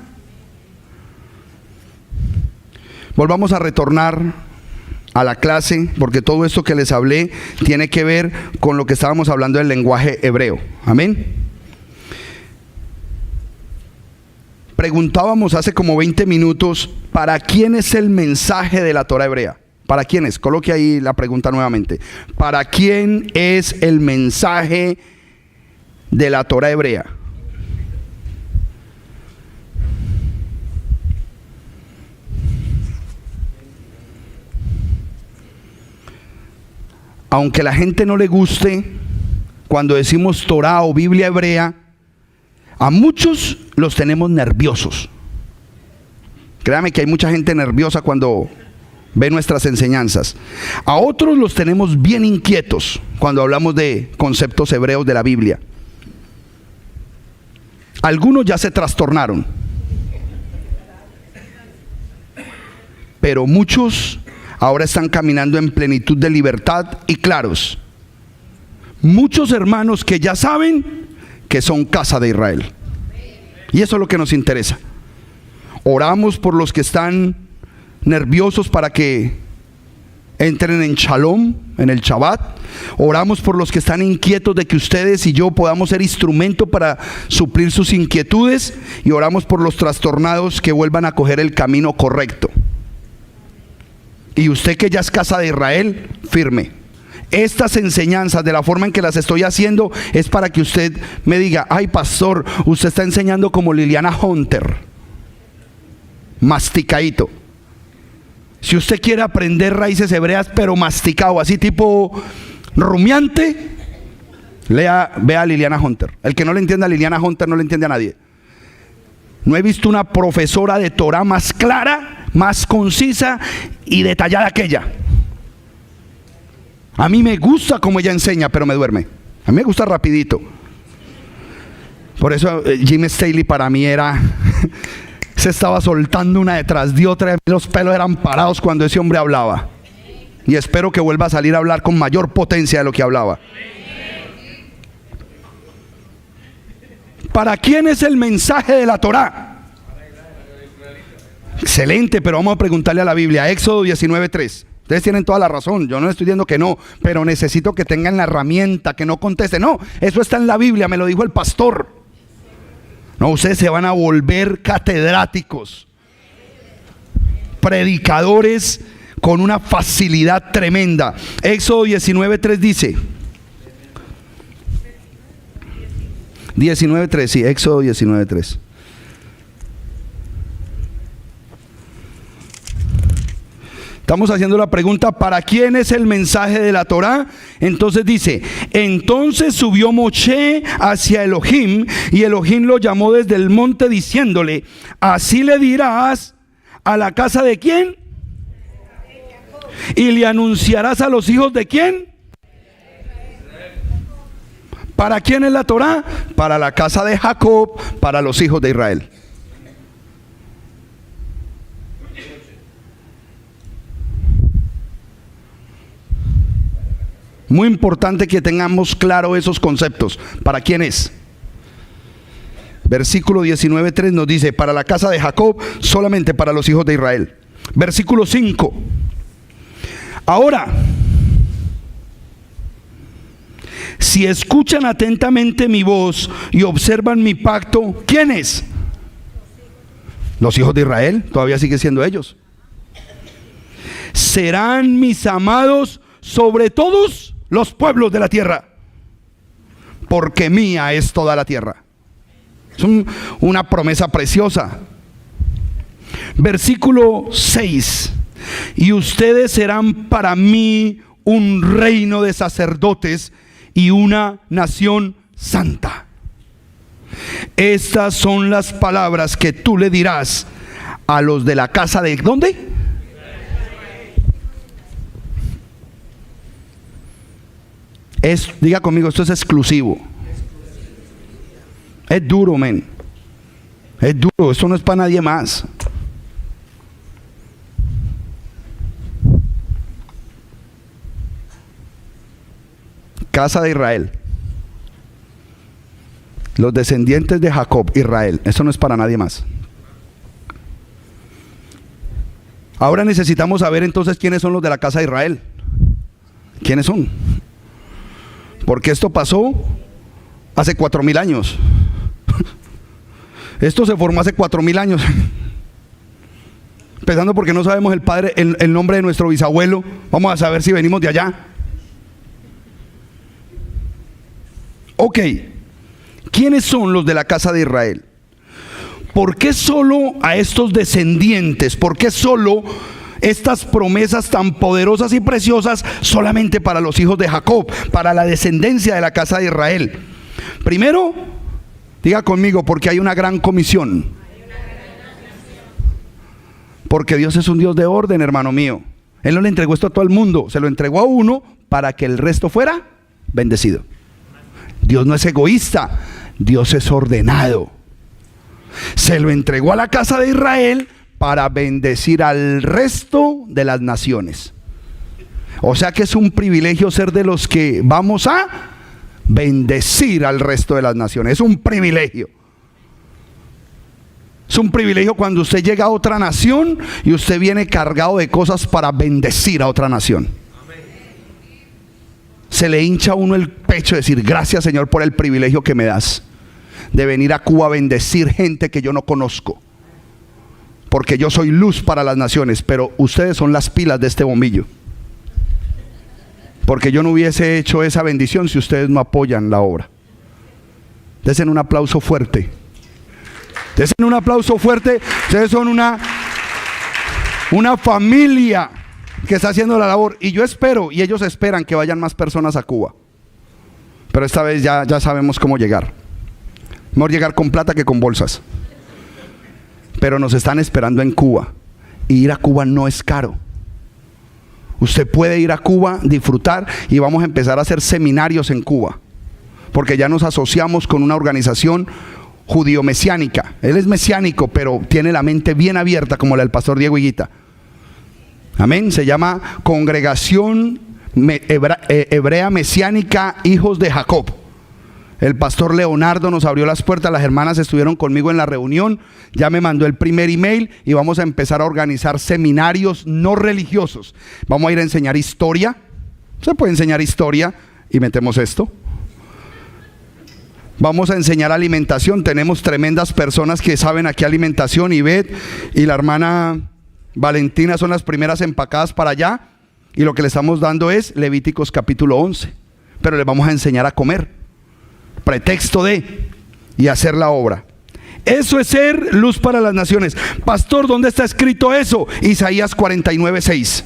Volvamos a retornar a la clase, porque todo esto que les hablé tiene que ver con lo que estábamos hablando del lenguaje hebreo. Amén. Preguntábamos hace como 20 minutos, ¿para quién es el mensaje de la Torah hebrea? ¿Para quién es? Coloque ahí la pregunta nuevamente. ¿Para quién es el mensaje de la Torah hebrea? Aunque a la gente no le guste, cuando decimos Torah o Biblia hebrea, a muchos los tenemos nerviosos. Créame que hay mucha gente nerviosa cuando ve nuestras enseñanzas. A otros los tenemos bien inquietos cuando hablamos de conceptos hebreos de la Biblia. Algunos ya se trastornaron, pero muchos ahora están caminando en plenitud de libertad y claros. Muchos hermanos que ya saben que son casa de Israel. Y eso es lo que nos interesa. Oramos por los que están nerviosos para que entren en Shalom, en el Shabbat. Oramos por los que están inquietos de que ustedes y yo podamos ser instrumento para suplir sus inquietudes. Y oramos por los trastornados que vuelvan a coger el camino correcto. Y usted que ya es casa de Israel, firme. Estas enseñanzas, de la forma en que las estoy haciendo, es para que usted me diga: ay, pastor, usted está enseñando como Liliana Hunter, masticadito. Si usted quiere aprender raíces hebreas, pero masticado, así tipo rumiante, vea a Liliana Hunter. El que no le entienda a Liliana Hunter no le entiende a nadie. No he visto una profesora de Torah más clara, más concisa y detallada que ella. A mí me gusta como ella enseña, pero me duerme. A mí me gusta rapidito. Por eso Jim Staley para mí era se estaba soltando una detrás de otra. Los pelos eran parados cuando ese hombre hablaba. Y espero que vuelva a salir a hablar con mayor potencia de lo que hablaba. ¿Para quién es el mensaje de la Torá? Excelente, pero vamos a preguntarle a la Biblia. Éxodo 19:3. Ustedes tienen toda la razón, yo no estoy diciendo que no, pero necesito que tengan la herramienta, que no contesten. No, eso está en la Biblia, me lo dijo el pastor. No, ustedes se van a volver catedráticos, predicadores con una facilidad tremenda. Éxodo 19:3 dice. 19:3, sí, Éxodo 19:3. Estamos haciendo la pregunta: ¿para quién es el mensaje de la Torá? Entonces dice: entonces subió Moshe hacia Elohim, y Elohim lo llamó desde el monte diciéndole: así le dirás ¿A la casa de quién? ¿Y le anunciarás a los hijos de quién? ¿Para quién es la Torá? Para la casa de Jacob, para los hijos de Israel. Muy importante que tengamos claro esos conceptos. ¿Para quién es? Versículo 19:3 nos dice, para la casa de Jacob, solamente para los hijos de Israel. Versículo 5. Ahora, si escuchan atentamente mi voz y observan mi pacto, ¿quiénes? Los hijos de Israel, todavía sigue siendo ellos. Serán mis amados sobre todos los pueblos de la tierra, porque mía es toda la tierra. Es una promesa preciosa. Versículo 6. Y ustedes serán para mí un reino de sacerdotes y una nación santa. Estas son las palabras que tú le dirás a los de la casa de ¿dónde? Diga conmigo, esto es exclusivo. Es duro, men. Es duro, esto no es para nadie más. Casa de Israel. Los descendientes de Jacob, Israel. Eso no es para nadie más. Ahora necesitamos saber entonces quiénes son los de la casa de Israel. ¿Quiénes son? Porque esto pasó hace 4000 años. Esto se formó hace 4000 años. Empezando porque no sabemos el nombre de nuestro bisabuelo. Vamos a saber si venimos de allá. Ok, ¿quiénes son los de la casa de Israel? ¿Por qué solo a estos descendientes? ¿Por qué solo estas promesas tan poderosas y preciosas solamente para los hijos de Jacob, para la descendencia de la casa de Israel? Primero, diga conmigo, porque hay una gran comisión. Porque Dios es un Dios de orden, hermano mío. Él no le entregó esto a todo el mundo, se lo entregó a uno para que el resto fuera bendecido. Dios no es egoísta, Dios es ordenado. Se lo entregó a la casa de Israel para bendecir al resto de las naciones. O sea que es un privilegio ser de los que vamos a bendecir al resto de las naciones. Es un privilegio. Es un privilegio cuando usted llega a otra nación y usted viene cargado de cosas para bendecir a otra nación. Se le hincha a uno el pecho de decir, gracias Señor por el privilegio que me das de venir a Cuba a bendecir gente que yo no conozco, porque yo soy luz para las naciones, pero ustedes son las pilas de este bombillo, porque yo no hubiese hecho esa bendición si ustedes no apoyan la obra. Desen un aplauso fuerte. Desen un aplauso fuerte. Ustedes son una familia que está haciendo la labor, y yo espero, y ellos esperan que vayan más personas a Cuba, pero esta vez ya sabemos cómo llegar. Mejor llegar con plata que con bolsas, pero nos están esperando en Cuba, y ir a Cuba no es caro. Usted puede ir a Cuba, disfrutar, y vamos a empezar a hacer seminarios en Cuba, porque ya nos asociamos con una organización judío-mesiánica. Él es mesiánico, pero tiene la mente bien abierta, como la del pastor Diego Higuita. Amén. Se llama Congregación Hebrea Mesiánica Hijos de Jacob. El pastor Leonardo nos abrió las puertas. Las hermanas estuvieron conmigo en la reunión. Ya me mandó el primer email y vamos a empezar a organizar seminarios no religiosos. Vamos a ir a enseñar historia. Se puede enseñar historia y metemos esto. Vamos a enseñar alimentación. Tenemos tremendas personas que saben aquí alimentación. Ivette y la hermana Valentina son las primeras empacadas para allá, y lo que le estamos dando es Levíticos capítulo 11, pero les vamos a enseñar a comer, pretexto de, y hacer la obra. Eso es ser luz para las naciones. Pastor, ¿dónde está escrito eso? Isaías 49:6.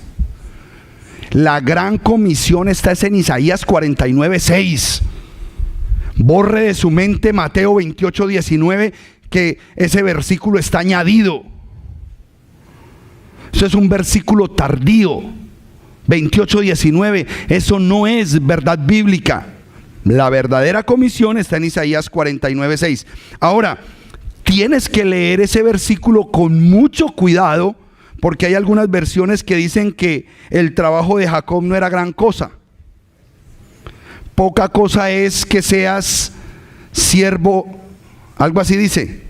La gran comisión está en Isaías 49:6. Borre de su mente Mateo 28:19, que ese versículo está añadido. Eso es un versículo tardío. 28:19. Eso no es verdad bíblica. La verdadera comisión está en Isaías 49:6. Ahora, tienes que leer ese versículo con mucho cuidado, porque hay algunas versiones que dicen que el trabajo de Jacob no era gran cosa. Poca cosa es que seas siervo, algo así dice.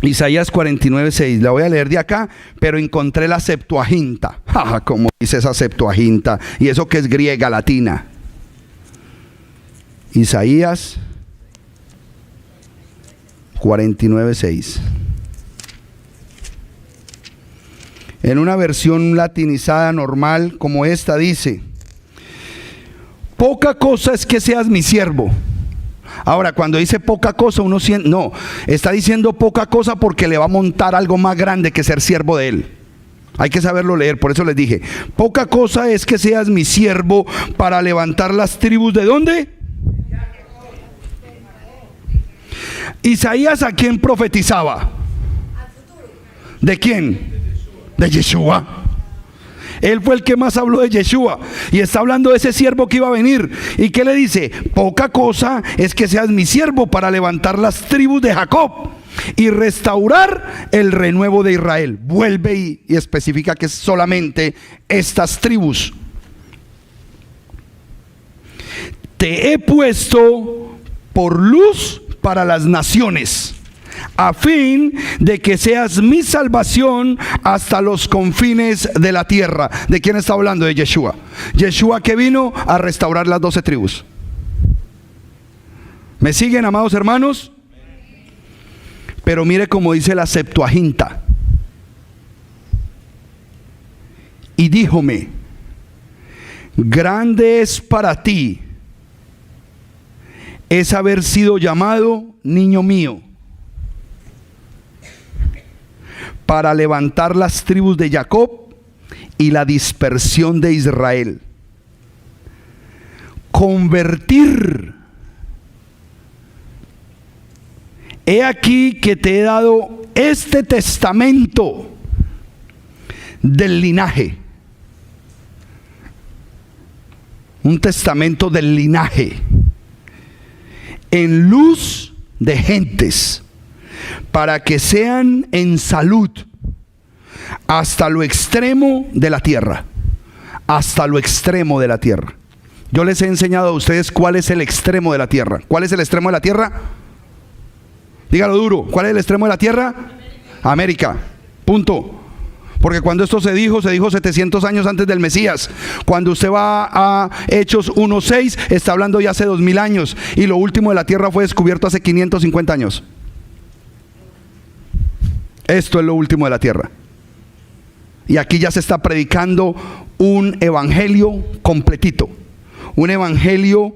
Isaías 49:6, la voy a leer de acá, pero encontré la Septuaginta. Como dice esa Septuaginta, y eso que es griega, latina. Isaías 49:6. En una versión latinizada normal como esta dice: poca cosa es que seas mi siervo. Ahora, cuando dice poca cosa, uno siente, no, está diciendo poca cosa porque le va a montar algo más grande que ser siervo de él. Hay que saberlo leer, por eso les dije, poca cosa es que seas mi siervo para levantar las tribus. ¿De dónde? Isaías, ¿a quién profetizaba? ¿De quién? De Yeshua. Él fue el que más habló de Yeshua, y está hablando de ese siervo que iba a venir. ¿Y qué le dice? Poca cosa es que seas mi siervo para levantar las tribus de Jacob y restaurar el renuevo de Israel. Vuelve y especifica que es solamente estas tribus. Te he puesto por luz para las naciones, a fin de que seas mi salvación hasta los confines de la tierra. ¿De quién está hablando? De Yeshua. Yeshua, que vino a restaurar las 12 tribus. ¿Me siguen, amados hermanos? Pero mire cómo dice la Septuaginta. Y díjome: grande es para ti es haber sido llamado niño mío, para levantar las tribus de Jacob y la dispersión de Israel. Convertir. He aquí que te he dado este testamento del linaje. Un testamento del linaje. En luz de gentes, para que sean en salud hasta lo extremo de la tierra. Hasta lo extremo de la tierra. Yo les he enseñado a ustedes cuál es el extremo de la tierra. ¿Cuál es el extremo de la tierra? Dígalo duro. ¿Cuál es el extremo de la tierra? América. Punto. Porque cuando esto se dijo 700 años antes del Mesías. Cuando usted va a Hechos 1:6, está hablando ya hace 2000 años. Y lo último de la tierra fue descubierto hace 550 años. Esto es lo último de la tierra. Y aquí ya se está predicando un evangelio completito. Un evangelio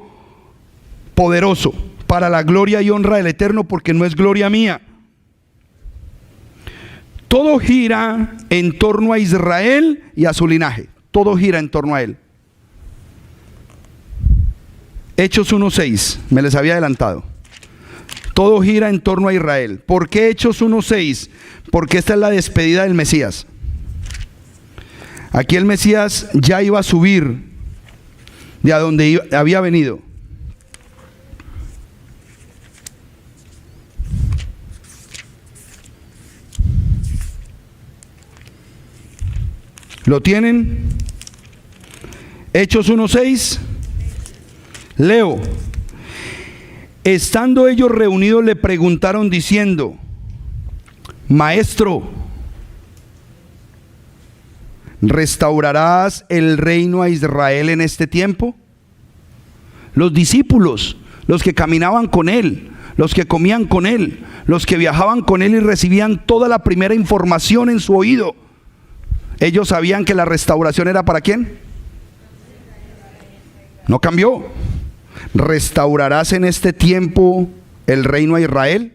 poderoso para la gloria y honra del Eterno, porque no es gloria mía. Todo gira en torno a Israel y a su linaje. Todo gira en torno a él. Hechos 1:6, me les había adelantado. Todo gira en torno a Israel. ¿Por qué Hechos 1:6? Porque esta es la despedida del Mesías. Aquí el Mesías ya iba a subir de a donde había venido. ¿Lo tienen? Hechos 1:6. Leo. Estando ellos reunidos, le preguntaron diciendo: Maestro, ¿restaurarás el reino a Israel en este tiempo? Los discípulos, los que caminaban con él, los que comían con él, los que viajaban con él y recibían toda la primera información en su oído, ellos sabían que la restauración era ¿para quién? No cambió. ¿Restaurarás en este tiempo el reino a Israel?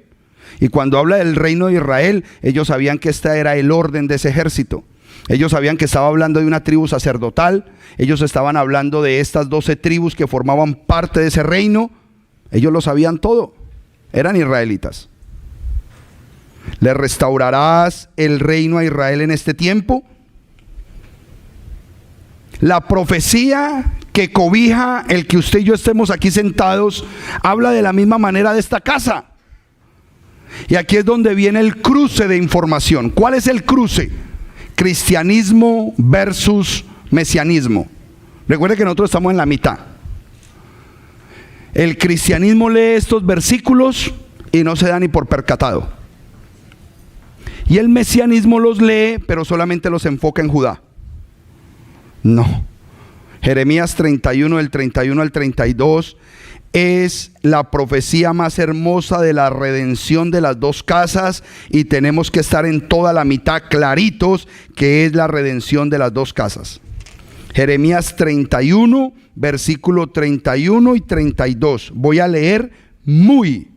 Y cuando habla del reino de Israel, ellos sabían que este era el orden de ese ejército. Ellos sabían que estaba hablando de una tribu sacerdotal. Ellos estaban hablando de estas 12 tribus que formaban parte de ese reino. Ellos lo sabían todo. Eran israelitas. ¿Le restaurarás el reino a Israel en este tiempo? La profecía que cobija el que usted y yo estemos aquí sentados habla de la misma manera de esta casa. Y aquí es donde viene el cruce de información. ¿Cuál es el cruce? Cristianismo versus mesianismo. Recuerde que nosotros estamos en la mitad. El cristianismo lee estos versículos y no se da ni por percatado. Y el mesianismo los lee, pero solamente los enfoca en Judá. No. Jeremías 31, del 31 al 32, es la profecía más hermosa de la redención de las dos casas, y tenemos que estar en toda la mitad claritos que es la redención de las dos casas. Jeremías 31, versículo 31 y 32. Voy a leer muy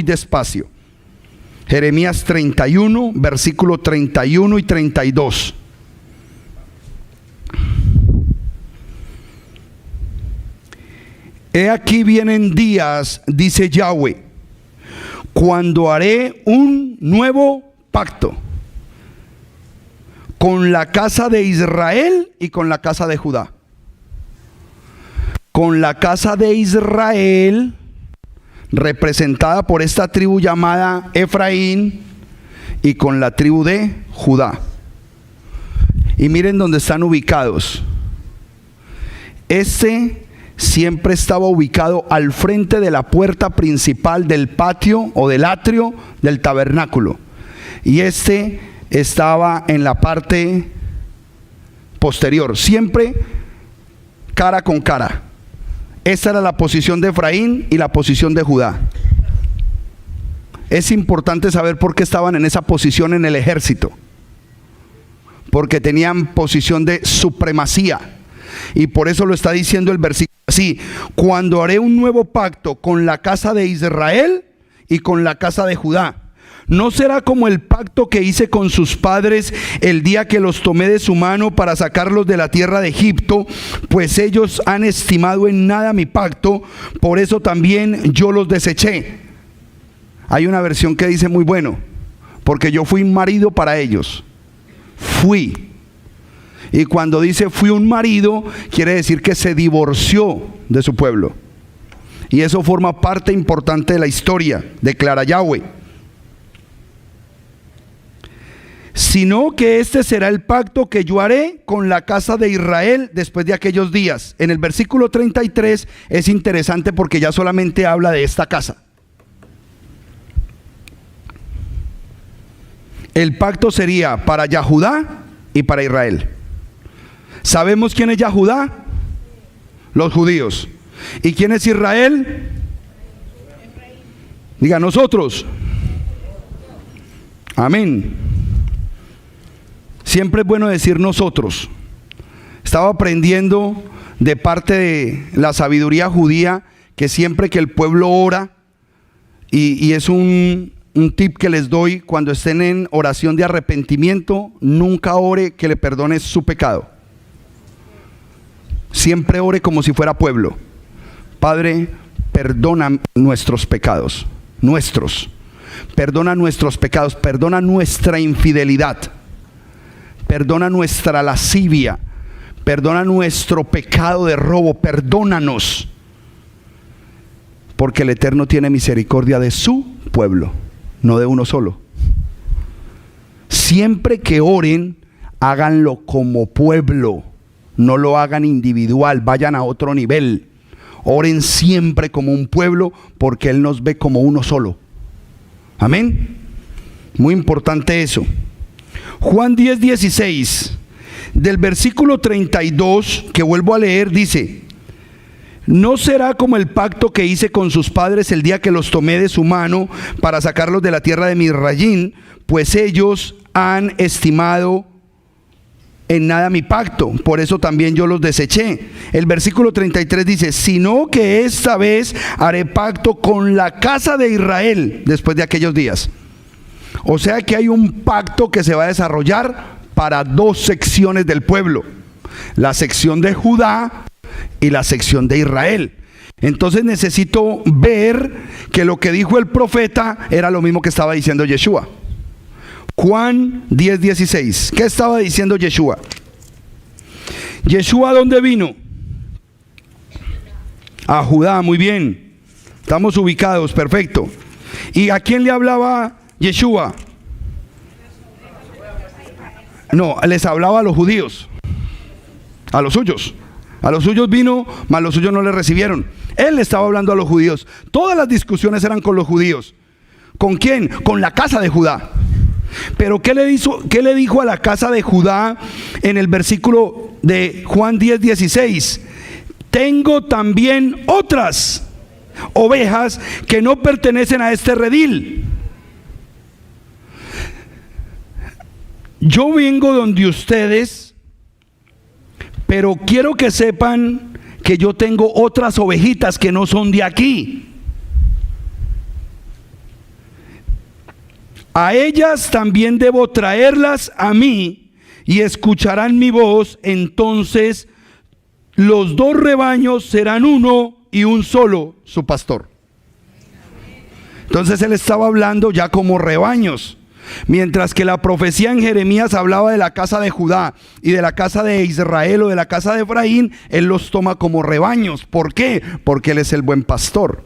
despacio. Jeremías 31, versículo 31 y 32. He aquí vienen días, dice Yahweh, cuando haré un nuevo pacto con la casa de Israel y con la casa de Judá. Con la casa de Israel, representada por esta tribu llamada Efraín, y con la tribu de Judá. Y miren dónde están ubicados. Siempre estaba ubicado al frente de la puerta principal del patio o del atrio del tabernáculo. Y estaba en la parte posterior, siempre cara con cara. Esta era la posición de Efraín y la posición de Judá. Es importante saber por qué estaban en esa posición en el ejército. Porque tenían posición de supremacía. Y por eso lo está diciendo el versículo así: cuando haré un nuevo pacto con la casa de Israel y con la casa de Judá. No será como el pacto que hice con sus padres el día que los tomé de su mano para sacarlos de la tierra de Egipto, pues ellos han estimado en nada mi pacto, por eso también yo los deseché. Hay una versión que dice muy bueno, porque yo fui un marido para ellos. Fui. Y cuando dice fui un marido, quiere decir que se divorció de su pueblo. Y eso forma parte importante de la historia, declara Yahweh. Sino que este será el pacto que yo haré con la casa de Israel después de aquellos días. En el versículo 33 es interesante porque ya solamente habla de esta casa. El pacto sería para Yahudá y para Israel. ¿Sabemos quién es Yahudá? Los judíos. ¿Y quién es Israel? Diga, nosotros. Amén. Siempre es bueno decir nosotros. Estaba aprendiendo de parte de la sabiduría judía que siempre que el pueblo ora, y es un tip que les doy cuando estén en oración de arrepentimiento, nunca ore que le perdone su pecado. Siempre ore como si fuera pueblo. Padre, perdona nuestros pecados, perdona nuestros pecados, perdona nuestra infidelidad, perdona nuestra lascivia, perdona nuestro pecado de robo, perdónanos, porque el Eterno tiene misericordia de su pueblo, no de uno solo. Siempre que oren, háganlo como pueblo, no lo hagan individual, vayan a otro nivel. Oren siempre como un pueblo, porque Él nos ve como uno solo. Amén. Muy importante eso. Juan 10:16, del versículo 32, que vuelvo a leer, dice: no será como el pacto que hice con sus padres el día que los tomé de su mano para sacarlos de la tierra de Misrayim, pues ellos han estimado en nada mi pacto, por eso también yo los deseché. El versículo 33 dice: sino que esta vez haré pacto con la casa de Israel después de aquellos días. O sea que hay un pacto que se va a desarrollar para dos secciones del pueblo: la sección de Judá y la sección de Israel. Entonces necesito ver que lo que dijo el profeta era lo mismo que estaba diciendo Yeshua. Juan 10:16. ¿Qué estaba diciendo Yeshua? ¿Yeshua dónde vino? A Judá, muy bien. Estamos ubicados, perfecto. ¿Y a quién le hablaba Yeshua? No, les hablaba a los judíos, a los suyos. A los suyos vino, mas los suyos no le recibieron. Él le estaba hablando a los judíos. Todas las discusiones eran con los judíos. ¿Con quién? Con la casa de Judá. Pero ¿qué le dijo a la casa de Judá en el versículo de Juan 10:16? Tengo también otras ovejas que no pertenecen a este redil. Yo vengo donde ustedes, pero quiero que sepan que yo tengo otras ovejitas que no son de aquí. A ellas también debo traerlas a mí y escucharán mi voz. Entonces los dos rebaños serán uno y un solo su pastor. Entonces él estaba hablando ya como rebaños. Mientras que la profecía en Jeremías hablaba de la casa de Judá y de la casa de Israel o de la casa de Efraín, él los toma como rebaños. ¿Por qué? Porque él es el buen pastor.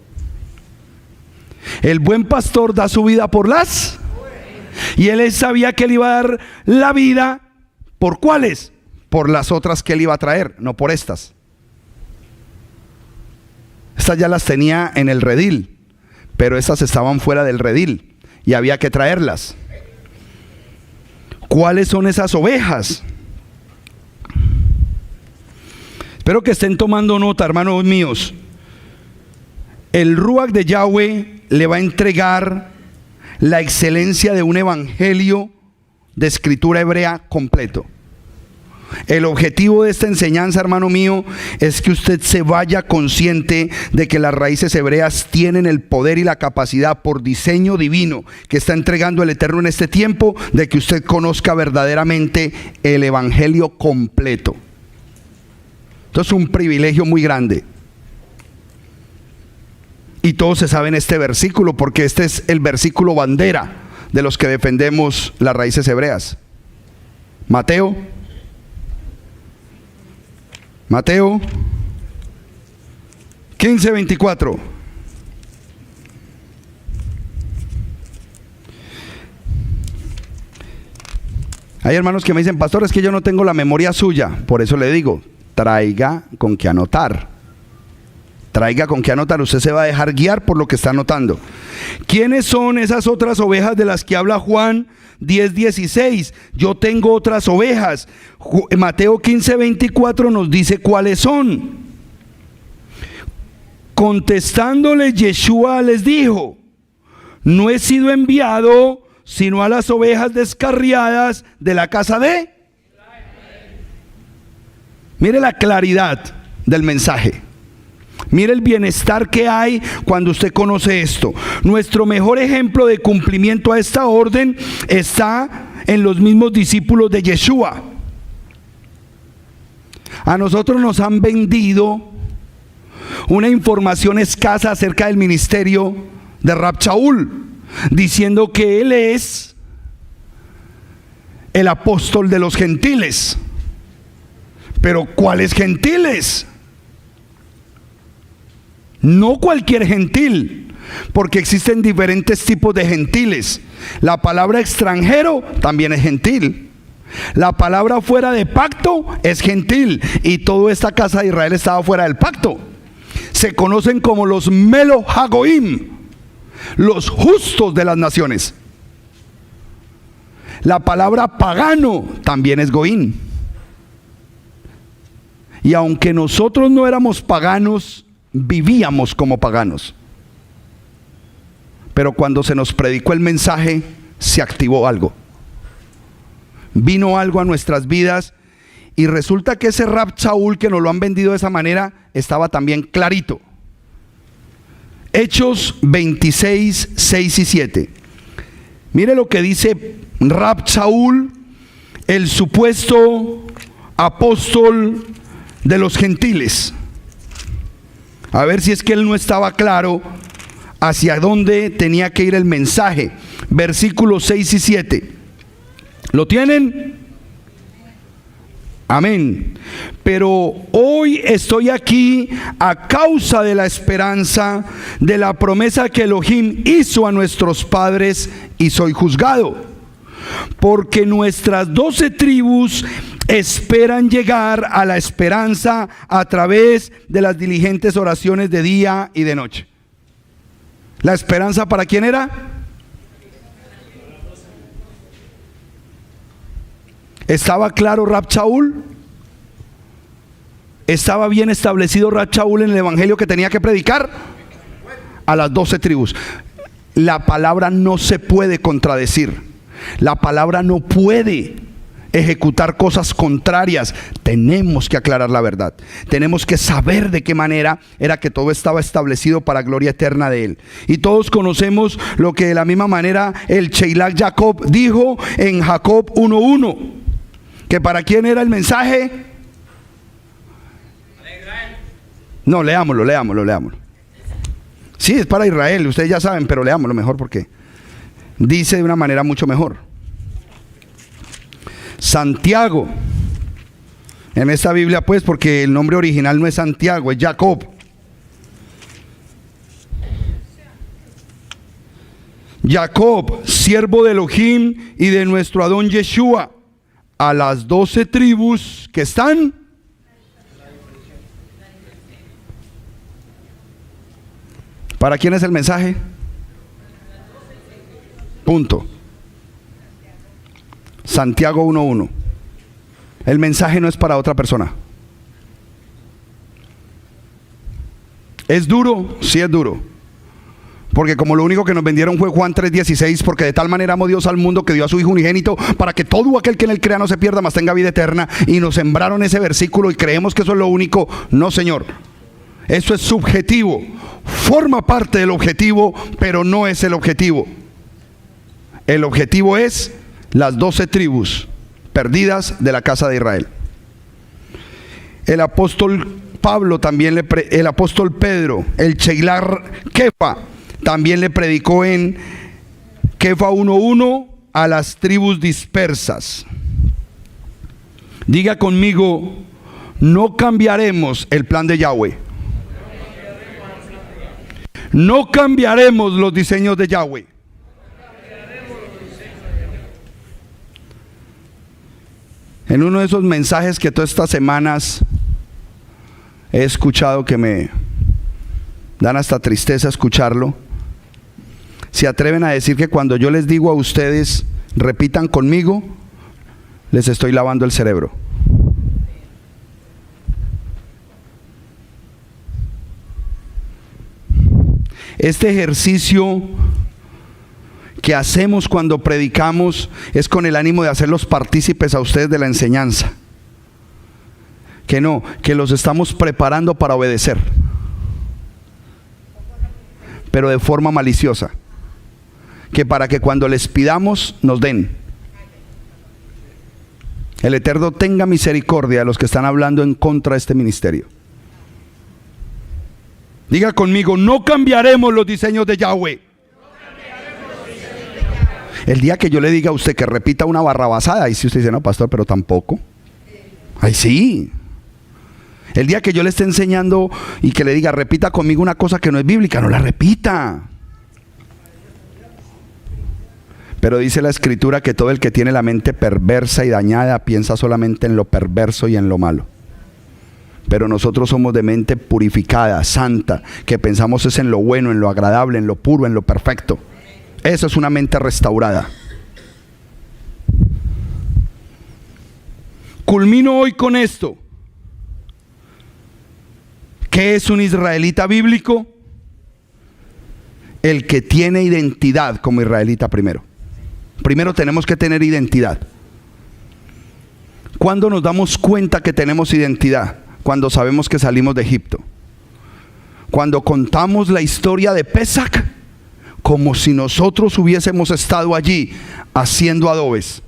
El buen pastor da su vida por las, y él sabía que él iba a dar la vida ¿por cuáles? Por las otras que él iba a traer, no por estas. Estas ya las tenía en el redil, pero estas estaban fuera del redil y había que traerlas. ¿Cuáles son esas ovejas? Espero que estén tomando nota, hermanos míos. El Ruach de Yahweh le va a entregar la excelencia de un evangelio de escritura hebrea completo. El objetivo de esta enseñanza, hermano mío, es que usted se vaya consciente de que las raíces hebreas tienen el poder y la capacidad por diseño divino que está entregando el Eterno en este tiempo, de que usted conozca verdaderamente el evangelio completo. Esto es un privilegio muy grande. Y todos se saben este versículo porque este es el versículo bandera de los que defendemos las raíces hebreas. Mateo 15:24. Hay hermanos que me dicen, pastor, es que yo no tengo la memoria suya. Por eso le digo, traiga con qué anotar. Traiga con qué anotar. Usted se va a dejar guiar por lo que está anotando. ¿Quiénes son esas otras ovejas de las que habla Juan 10:16? Yo tengo otras ovejas. Mateo 15:24 nos dice cuáles son. Contestándole, Yeshua les dijo: no he sido enviado sino a las ovejas descarriadas de la casa de. Mire la claridad del mensaje. Mire el bienestar que hay cuando usted conoce esto. Nuestro mejor ejemplo de cumplimiento a esta orden está en los mismos discípulos de Yeshua. A nosotros nos han vendido una información escasa acerca del ministerio de Rab Shaul, diciendo que él es el apóstol de los gentiles. Pero ¿cuáles gentiles? No cualquier gentil, porque existen diferentes tipos de gentiles. La palabra extranjero también es gentil. La palabra fuera de pacto es gentil. Y toda esta casa de Israel estaba fuera del pacto. Se conocen como los Melo Hagoim, los justos de las naciones. La palabra pagano también es goín. Y aunque nosotros no éramos paganos, vivíamos como paganos. Pero cuando se nos predicó el mensaje, se activó algo. Vino algo a nuestras vidas y resulta que ese Rab Shaul que nos lo han vendido de esa manera estaba también clarito. Hechos 26, 6 y 7. Mire lo que dice Rab Shaul, el supuesto apóstol de los gentiles. A ver si es que él no estaba claro hacia dónde tenía que ir el mensaje. Versículos 6 y 7. ¿Lo tienen? Amén. Pero hoy estoy aquí a causa de la esperanza de la promesa que Elohim hizo a nuestros padres, y soy juzgado, porque nuestras 12 tribus esperan llegar a la esperanza a través de las diligentes oraciones de día y de noche. ¿La esperanza para quién era? ¿Estaba claro Rab Shaul? ¿Estaba bien establecido Rab Shaul en el evangelio que tenía que predicar? A las 12 tribus. La palabra no se puede contradecir. La palabra no puede ejecutar cosas contrarias. Tenemos que aclarar la verdad. Tenemos que saber de qué manera era que todo estaba establecido para gloria eterna de Él. Y todos conocemos lo que de la misma manera el Sheilach Jacob dijo en Jacob 1:1. ¿Que para quién era el mensaje? No, leámoslo. Sí, es para Israel, ustedes ya saben, pero leámoslo mejor porque dice de una manera mucho mejor. Santiago, en esta Biblia pues, porque el nombre original no es Santiago, es Jacob. Jacob, siervo de Elohim y de nuestro Adón Yeshua, a las 12 tribus que están. ¿Para quién es el mensaje? Punto. Santiago 1:1. El mensaje no es para otra persona. ¿Es duro? Sí es duro. Porque como lo único que nos vendieron fue Juan 3:16, porque de tal manera amó Dios al mundo que dio a su Hijo unigénito para que todo aquel que en él crea no se pierda, mas tenga vida eterna. Y nos sembraron ese versículo y creemos que eso es lo único. No, señor. Eso es subjetivo. Forma parte del objetivo, pero no es el objetivo. El objetivo es las 12 tribus perdidas de la casa de Israel. El apóstol Pablo también el apóstol Pedro, el Sheilach Kefa, también le predicó en Kefa 1:1 a las tribus dispersas. Diga conmigo, no cambiaremos el plan de Yahweh. No cambiaremos los diseños de Yahweh. En uno de esos mensajes que todas estas semanas he escuchado, que me dan hasta tristeza escucharlo, se atreven a decir que cuando yo les digo a ustedes repitan conmigo, les estoy lavando el cerebro. Este ejercicio que hacemos cuando predicamos es con el ánimo de hacerlos partícipes a ustedes de la enseñanza. Que los estamos preparando para obedecer, pero de forma maliciosa. Que para que cuando les pidamos nos den. El Eterno tenga misericordia de los que están hablando en contra de este ministerio. Diga conmigo, no cambiaremos los diseños de Yahweh. El día que yo le diga a usted que repita una barrabasada, y si usted dice, no, pastor, pero tampoco. Ay, sí. El día que yo le esté enseñando y que le diga, repita conmigo una cosa que no es bíblica, no la repita. Pero dice la Escritura que todo el que tiene la mente perversa y dañada piensa solamente en lo perverso y en lo malo. Pero nosotros somos de mente purificada, santa, que pensamos es en lo bueno, en lo agradable, en lo puro, en lo perfecto. Eso es una mente restaurada. Culmino hoy con esto. ¿Qué es un israelita bíblico? El que tiene identidad como israelita primero. Primero tenemos que tener identidad. ¿Cuándo nos damos cuenta que tenemos identidad? Cuando sabemos que salimos de Egipto. Cuando contamos la historia de Pesach como si nosotros hubiésemos estado allí haciendo adobes,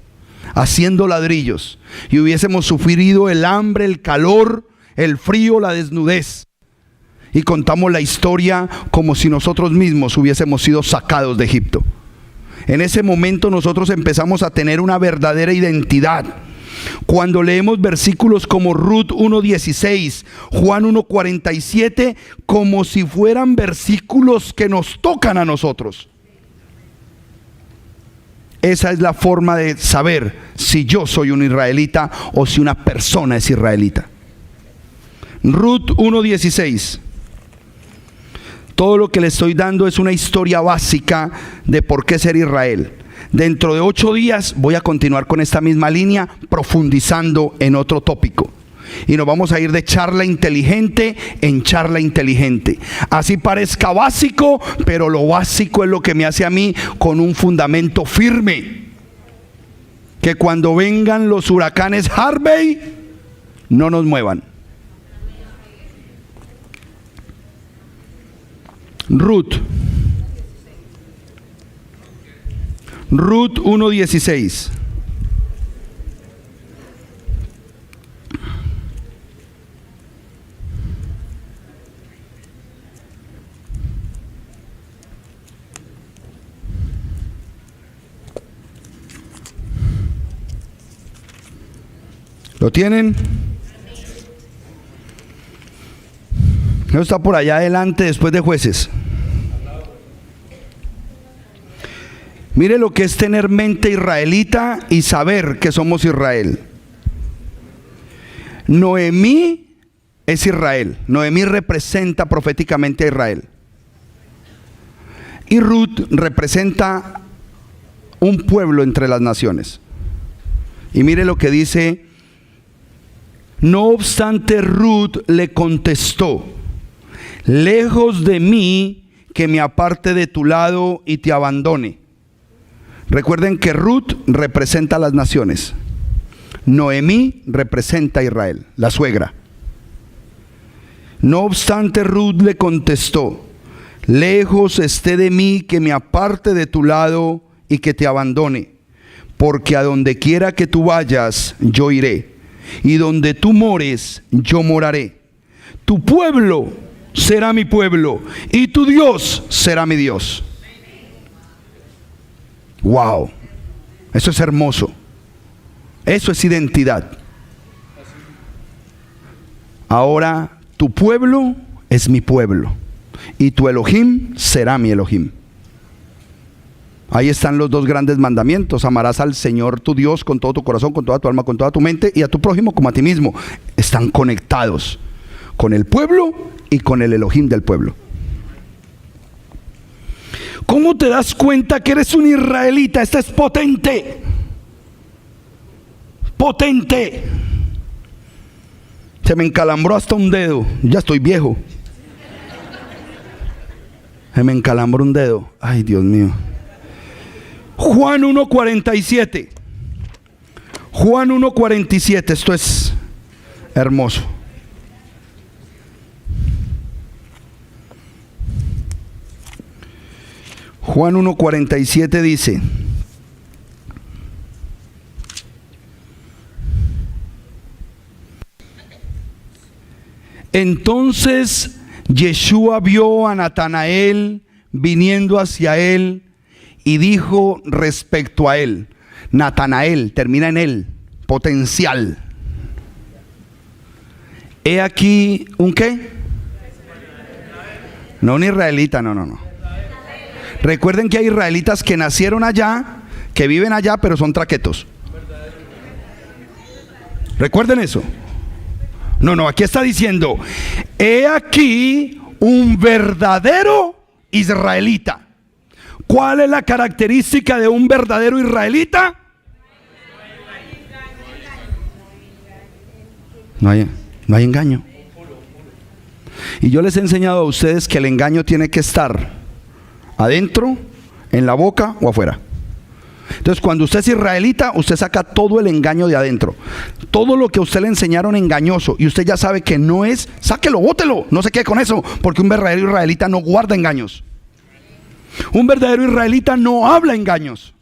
haciendo ladrillos, y hubiésemos sufrido el hambre, el calor, el frío, la desnudez. Y contamos la historia como si nosotros mismos hubiésemos sido sacados de Egipto. En ese momento nosotros empezamos a tener una verdadera identidad. Cuando leemos versículos como Ruth 1:16, Juan 1:47, como si fueran versículos que nos tocan a nosotros. Esa es la forma de saber si yo soy un israelita o si una persona es israelita. Ruth 1:16. Todo lo que le estoy dando es una historia básica de por qué ser Israel. Dentro de 8 días voy a continuar con esta misma línea, profundizando en otro tópico. Y nos vamos a ir de charla inteligente en charla inteligente. Así parezca básico, pero lo básico es lo que me hace a mí con un fundamento firme. Que cuando vengan los huracanes Harvey, no nos muevan. Ruth 1:16. ¿Lo tienen? Eso está por allá adelante después de Jueces. Mire lo que es tener mente israelita y saber que somos Israel. Noemí es Israel. Noemí representa proféticamente a Israel. Y Ruth representa un pueblo entre las naciones. Y mire lo que dice: no obstante, Ruth le contestó: lejos de mí que me aparte de tu lado y te abandone. Recuerden que Ruth representa a las naciones. Noemí representa a Israel, la suegra. No obstante, Ruth le contestó: lejos esté de mí que me aparte de tu lado y que te abandone, porque a donde quiera que tú vayas, yo iré, y donde tú mores, yo moraré. Tu pueblo será mi pueblo, y tu Dios será mi Dios. Wow, eso es hermoso. Eso es identidad. Ahora tu pueblo es mi pueblo, y tu Elohim será mi Elohim. Ahí están los 2 grandes mandamientos: amarás al Señor tu Dios con todo tu corazón, con toda tu alma, con toda tu mente, y a tu prójimo como a ti mismo. Están conectados con el pueblo y con el Elohim del pueblo. ¿Cómo te das cuenta que eres un israelita? Este es potente. Potente. Se me encalambró hasta un dedo. Ya estoy viejo. Se me encalambró un dedo. Ay, Dios mío. Juan 1:47. Juan 1:47. Esto es hermoso. Juan 1:47 dice: entonces Yeshua vio a Natanael viniendo hacia él y dijo respecto a él. Natanael termina en él, potencial. He aquí un ¿qué? No un israelita, no. Recuerden que hay israelitas que nacieron allá, que viven allá, pero son traquetos. Recuerden eso. No, aquí está diciendo: he aquí un verdadero israelita. ¿Cuál es la característica de un verdadero israelita? No hay engaño. Y yo les he enseñado a ustedes que el engaño tiene que estar adentro, en la boca o afuera. Entonces, cuando usted es israelita, usted saca todo el engaño de adentro. Todo lo que a usted le enseñaron engañoso y usted ya sabe que no es, sáquelo, bótelo, no se quede con eso, porque un verdadero israelita no guarda engaños. Un verdadero israelita no habla engaños.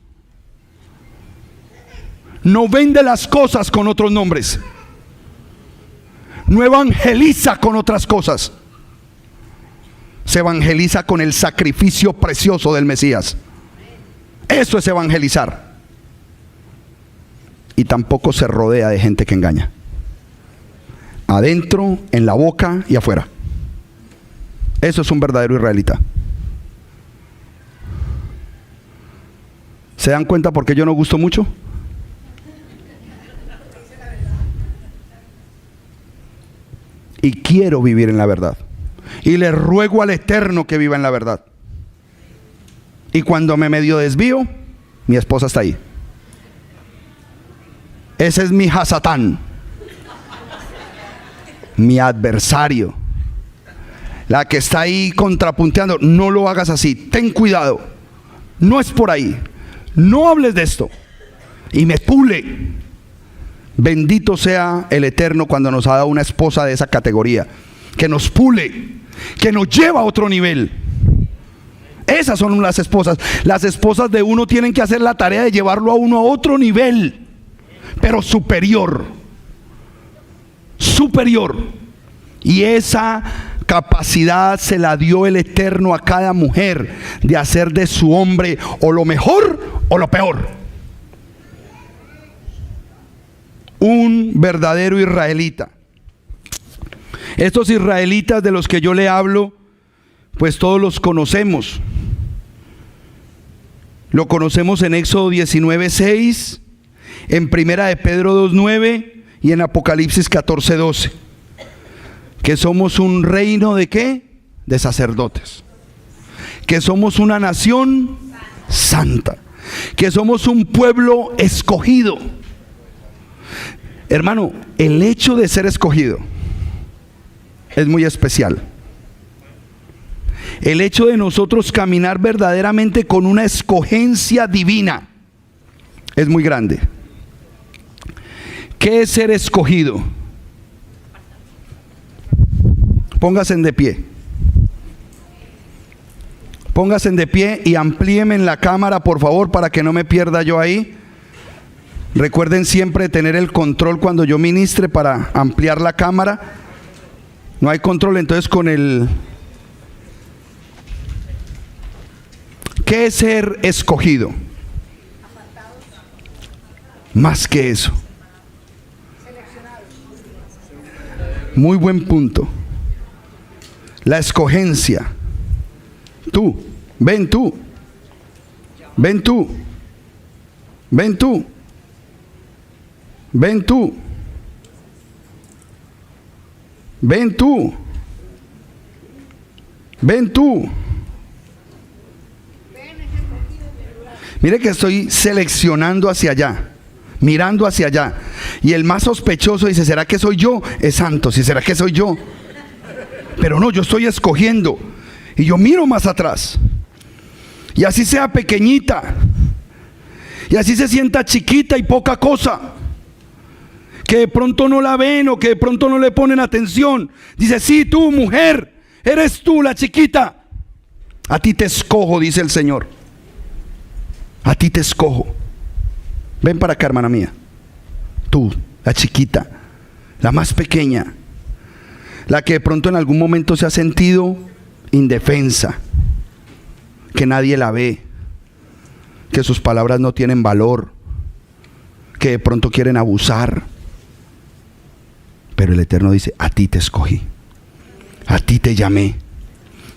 No vende las cosas con otros nombres. No evangeliza con otras cosas. Se evangeliza con el sacrificio precioso del Mesías. Eso es evangelizar. Y tampoco se rodea de gente que engaña. Adentro, en la boca y afuera. Eso es un verdadero israelita. ¿Se dan cuenta por qué yo no gusto mucho? Y quiero vivir en la verdad. Y le ruego al Eterno que viva en la verdad. Y cuando me medio desvío, mi esposa está ahí. Ese es mi Hasatán, mi adversario, la que está ahí contrapunteando. No lo hagas así, ten cuidado, no es por ahí, no hables de esto. Y me pule. Bendito sea el Eterno cuando nos ha dado una esposa de esa categoría, que nos pule, que nos lleva a otro nivel. Esas son las esposas. Las esposas de uno tienen que hacer la tarea de llevarlo a uno a otro nivel, pero superior. Superior. Y esa capacidad se la dio el Eterno a cada mujer, de hacer de su hombre o lo mejor o lo peor. Un verdadero israelita. Estos israelitas de los que yo le hablo, pues todos los conocemos. Lo conocemos en Éxodo 19:6, en Primera de Pedro 2:9 y en Apocalipsis 14:12. Que somos un reino de ¿qué? De sacerdotes. Que somos una nación santa. Que somos un pueblo escogido. Hermano, el hecho de ser escogido es muy especial. El hecho de nosotros caminar verdaderamente con una escogencia divina es muy grande. ¿Qué es ser escogido? Póngase de pie. Póngase de pie y amplíeme en la cámara, por favor, para que no me pierda yo ahí. Recuerden siempre tener el control cuando yo ministre para ampliar la cámara. No hay control, entonces con el... ¿Qué es ser escogido? Más que eso. Muy buen punto. La escogencia. Tú, ven tú. Ven tú. Ven tú. Ven tú. Ven tú. Ven tú. Mire que estoy seleccionando hacia allá, mirando hacia allá. Y el más sospechoso dice, ¿será que soy yo? Es santo, ¿sí será que soy yo? Pero no, yo estoy escogiendo. Y yo miro más atrás. Y así sea pequeñita. Y así se sienta chiquita y poca cosa, que de pronto no la ven o que de pronto no le ponen atención. Dice, sí, tú mujer, eres tú la chiquita. A ti te escojo, dice el Señor. A ti te escojo. Ven para acá, hermana mía. Tú, la chiquita, la más pequeña, la que de pronto en algún momento se ha sentido indefensa, que nadie la ve, que sus palabras no tienen valor, que de pronto quieren abusar. Pero el Eterno dice, a ti te escogí, a ti te llamé,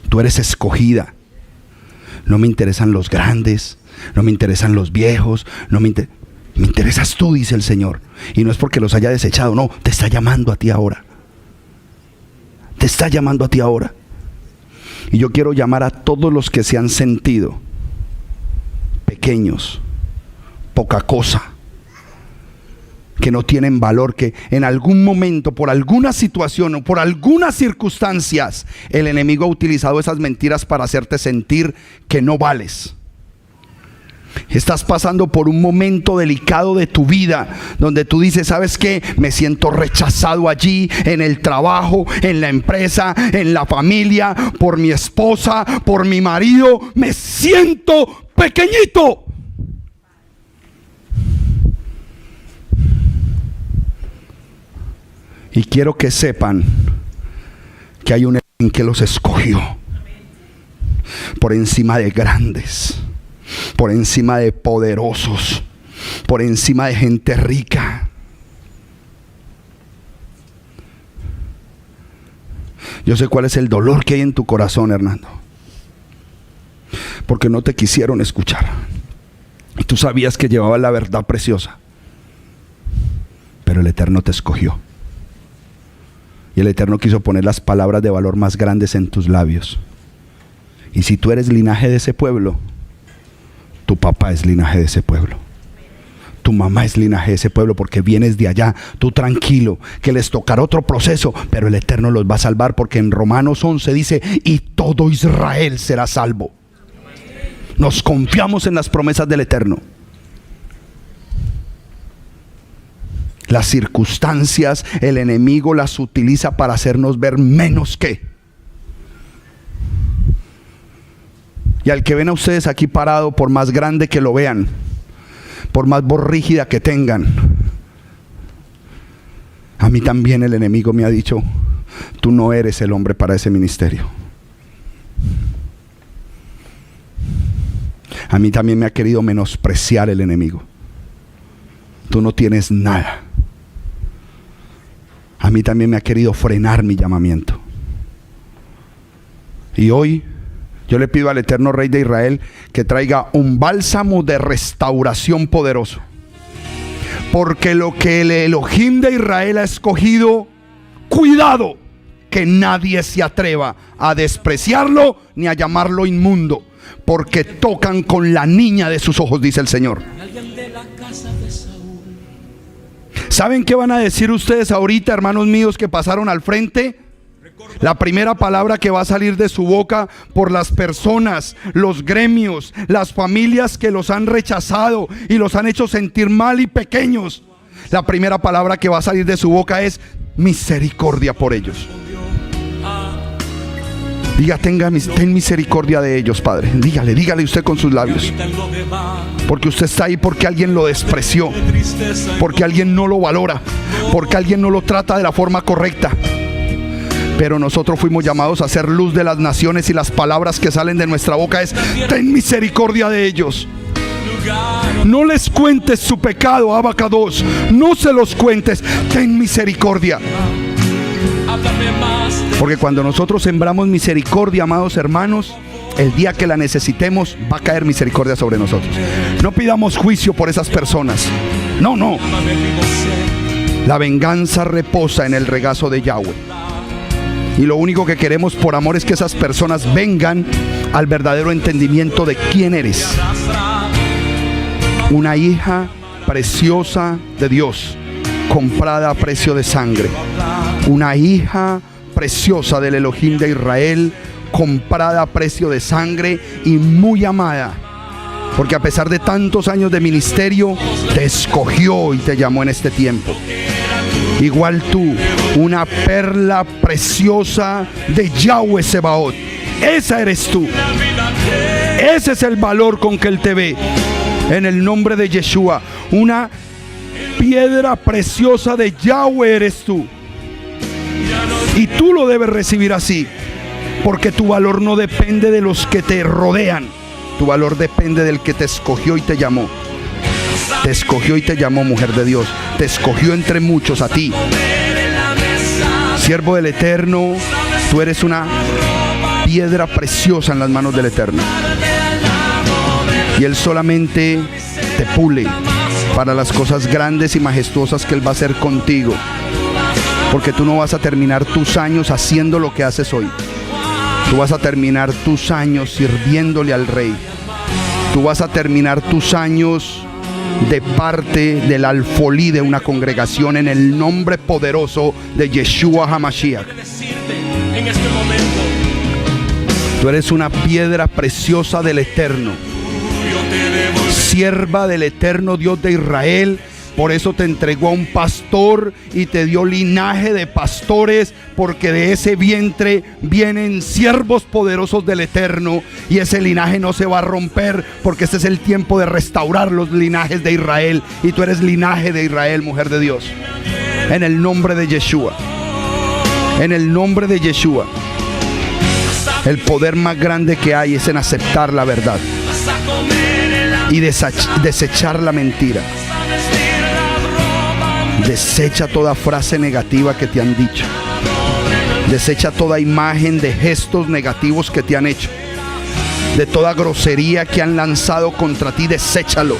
tú eres escogida. No me interesan los grandes, no me interesan los viejos, me interesas tú, dice el Señor. Y no es porque los haya desechado, no, te está llamando a ti ahora. Te está llamando a ti ahora. Y yo quiero llamar a todos los que se han sentido pequeños, poca cosa, que no tienen valor, que en algún momento, por alguna situación o por algunas circunstancias, el enemigo ha utilizado esas mentiras para hacerte sentir que no vales. Estás pasando por un momento delicado de tu vida, donde tú dices, ¿sabes qué? Me siento rechazado allí, en el trabajo, en la empresa, en la familia, por mi esposa, por mi marido. Me siento pequeñito. Y quiero que sepan que hay un en que los escogió por encima de grandes, por encima de poderosos, por encima de gente rica. Yo sé cuál es el dolor que hay en tu corazón, Hernando, porque no te quisieron escuchar. Y tú sabías que llevabas la verdad preciosa, pero el Eterno te escogió. Y el Eterno quiso poner las palabras de valor más grandes en tus labios. Y si tú eres linaje de ese pueblo, tu papá es linaje de ese pueblo. Tu mamá es linaje de ese pueblo, porque vienes de allá. Tú tranquilo, que les tocará otro proceso, pero el Eterno los va a salvar, porque en Romanos 11 dice: y todo Israel será salvo. Nos confiamos en las promesas del Eterno. Las circunstancias, el enemigo las utiliza para hacernos ver menos que. Y al que ven a ustedes aquí parado, por más grande que lo vean, por más voz rígida que tengan, a mí también el enemigo me ha dicho: tú no eres el hombre para ese ministerio. A mí también me ha querido menospreciar el enemigo. Tú no tienes nada. A mí también me ha querido frenar mi llamamiento. Y hoy yo le pido al eterno Rey de Israel que traiga un bálsamo de restauración poderoso. Porque lo que el Elohim de Israel ha escogido, cuidado que nadie se atreva a despreciarlo ni a llamarlo inmundo, porque tocan con la niña de sus ojos, dice el Señor. ¿Saben qué van a decir ustedes ahorita, hermanos míos que pasaron al frente? La primera palabra que va a salir de su boca por las personas, los gremios, las familias que los han rechazado y los han hecho sentir mal y pequeños. La primera palabra que va a salir de su boca es misericordia por ellos. Diga: ten misericordia de ellos, Padre. Dígale usted con sus labios. Porque usted está ahí porque alguien lo despreció, porque alguien no lo valora, porque alguien no lo trata de la forma correcta. Pero nosotros fuimos llamados a ser luz de las naciones, y las palabras que salen de nuestra boca es: ten misericordia de ellos. No les cuentes su pecado, Abacados. No se los cuentes. Ten misericordia. Porque cuando nosotros sembramos misericordia, amados hermanos, el día que la necesitemos va a caer misericordia sobre nosotros. No pidamos juicio por esas personas. No. La venganza reposa en el regazo de Yahweh. Y lo único que queremos por amor es que esas personas vengan al verdadero entendimiento de quién eres. Una hija preciosa de Dios, comprada a precio de sangre. Una hija preciosa del Elohim de Israel, comprada a precio de sangre y muy amada. Porque a pesar de tantos años de ministerio, te escogió y te llamó en este tiempo. Igual tú, una perla preciosa de Yahweh Sebaot. Esa eres tú. Ese es el valor con que Él te ve. En el nombre de Yeshua, una piedra preciosa de Yahweh eres tú. Y tú lo debes recibir así, porque tu valor no depende de los que te rodean. Tu valor depende del que te escogió y te llamó. Te escogió y te llamó, mujer de Dios. Te escogió entre muchos a ti. Siervo del Eterno, tú eres una piedra preciosa en las manos del Eterno. Y Él solamente te pule para las cosas grandes y majestuosas que Él va a hacer contigo. Porque tú no vas a terminar tus años haciendo lo que haces hoy. Tú vas a terminar tus años sirviéndole al Rey. Tú vas a terminar tus años de parte del alfolí de una congregación en el nombre poderoso de Yeshua HaMashiach. Tú eres una piedra preciosa del Eterno, sierva del Eterno Dios de Israel. Por eso te entregó a un pastor y te dio linaje de pastores, porque de ese vientre vienen siervos poderosos del Eterno, y ese linaje no se va a romper, porque este es el tiempo de restaurar los linajes de Israel, y tú eres linaje de Israel, mujer de Dios. En el nombre de Yeshua, en el nombre de Yeshua, el poder más grande que hay es en aceptar la verdad. y desechar la mentira. Desecha toda frase negativa que te han dicho. Desecha toda imagen de gestos negativos que te han hecho. De toda grosería que han lanzado contra ti, deséchalo.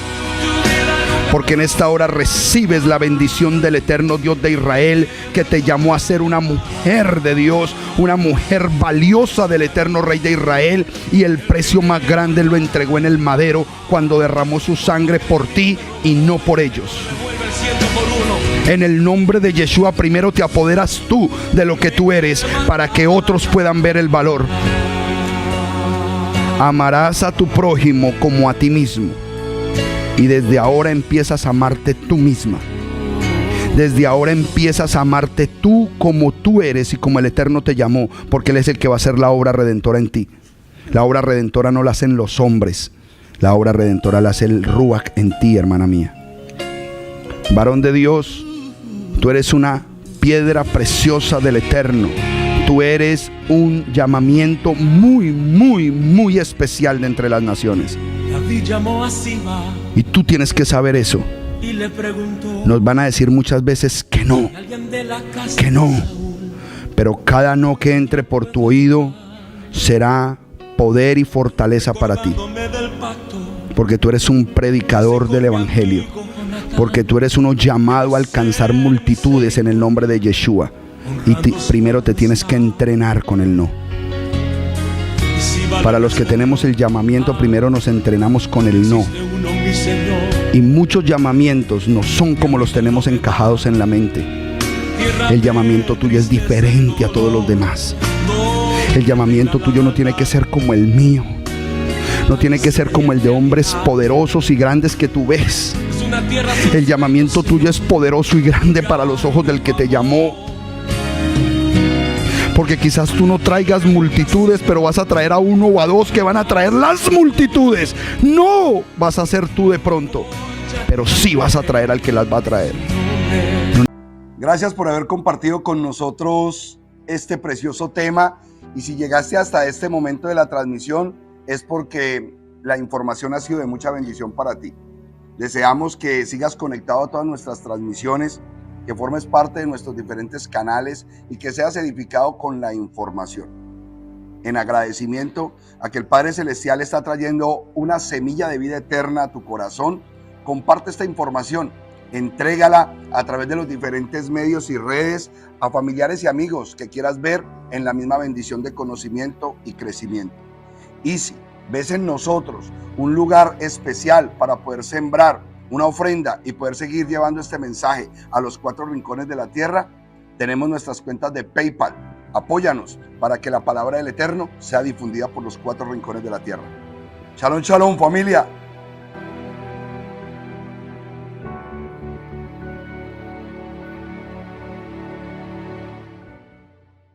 Porque en esta hora recibes la bendición del eterno Dios de Israel, que te llamó a ser una mujer de Dios, una mujer valiosa del eterno Rey de Israel, y el precio más grande lo entregó en el madero cuando derramó su sangre por ti y no por ellos. En el nombre de Yeshua, primero te apoderas tú de lo que tú eres para que otros puedan ver el valor. Amarás a tu prójimo como a ti mismo. Y desde ahora empiezas a amarte tú misma. Desde ahora empiezas a amarte tú como tú eres y como el Eterno te llamó, porque Él es el que va a hacer la obra redentora en ti. La obra redentora no la hacen los hombres. La obra redentora la hace el Ruach en ti, hermana mía. Varón de Dios, tú eres una piedra preciosa del Eterno. Tú eres un llamamiento muy, muy, muy especial de entre las naciones. Y tú tienes que saber eso. Nos van a decir muchas veces que no, que no. Pero cada no que entre por tu oído será poder y fortaleza para ti. Porque tú eres un predicador del Evangelio. Porque tú eres uno llamado a alcanzar multitudes en el nombre de Yeshua. Y primero te tienes que entrenar con el no. Para los que tenemos el llamamiento, primero nos entrenamos con el no. Y muchos llamamientos no son como los tenemos encajados en la mente. El llamamiento tuyo es diferente a todos los demás. El llamamiento tuyo no tiene que ser como el mío. No tiene que ser como el de hombres poderosos y grandes que tú ves. El llamamiento tuyo es poderoso y grande para los ojos del que te llamó. Porque quizás tú no traigas multitudes, pero vas a traer a uno o a dos que van a traer las multitudes. No vas a ser tú de pronto, pero sí vas a traer al que las va a traer. Gracias por haber compartido con nosotros este precioso tema. Y si llegaste hasta este momento de la transmisión, es porque la información ha sido de mucha bendición para ti. Deseamos que sigas conectado a todas nuestras transmisiones, que formes parte de nuestros diferentes canales y que seas edificado con la información. En agradecimiento a que el Padre Celestial está trayendo una semilla de vida eterna a tu corazón, comparte esta información, entrégala a través de los diferentes medios y redes a familiares y amigos que quieras ver en la misma bendición de conocimiento y crecimiento. Y si ves en nosotros un lugar especial para poder sembrar una ofrenda y poder seguir llevando este mensaje a los 4 rincones de la tierra, tenemos nuestras cuentas de PayPal. Apóyanos para que la palabra del Eterno sea difundida por los 4 rincones de la tierra. Shalom, shalom, familia.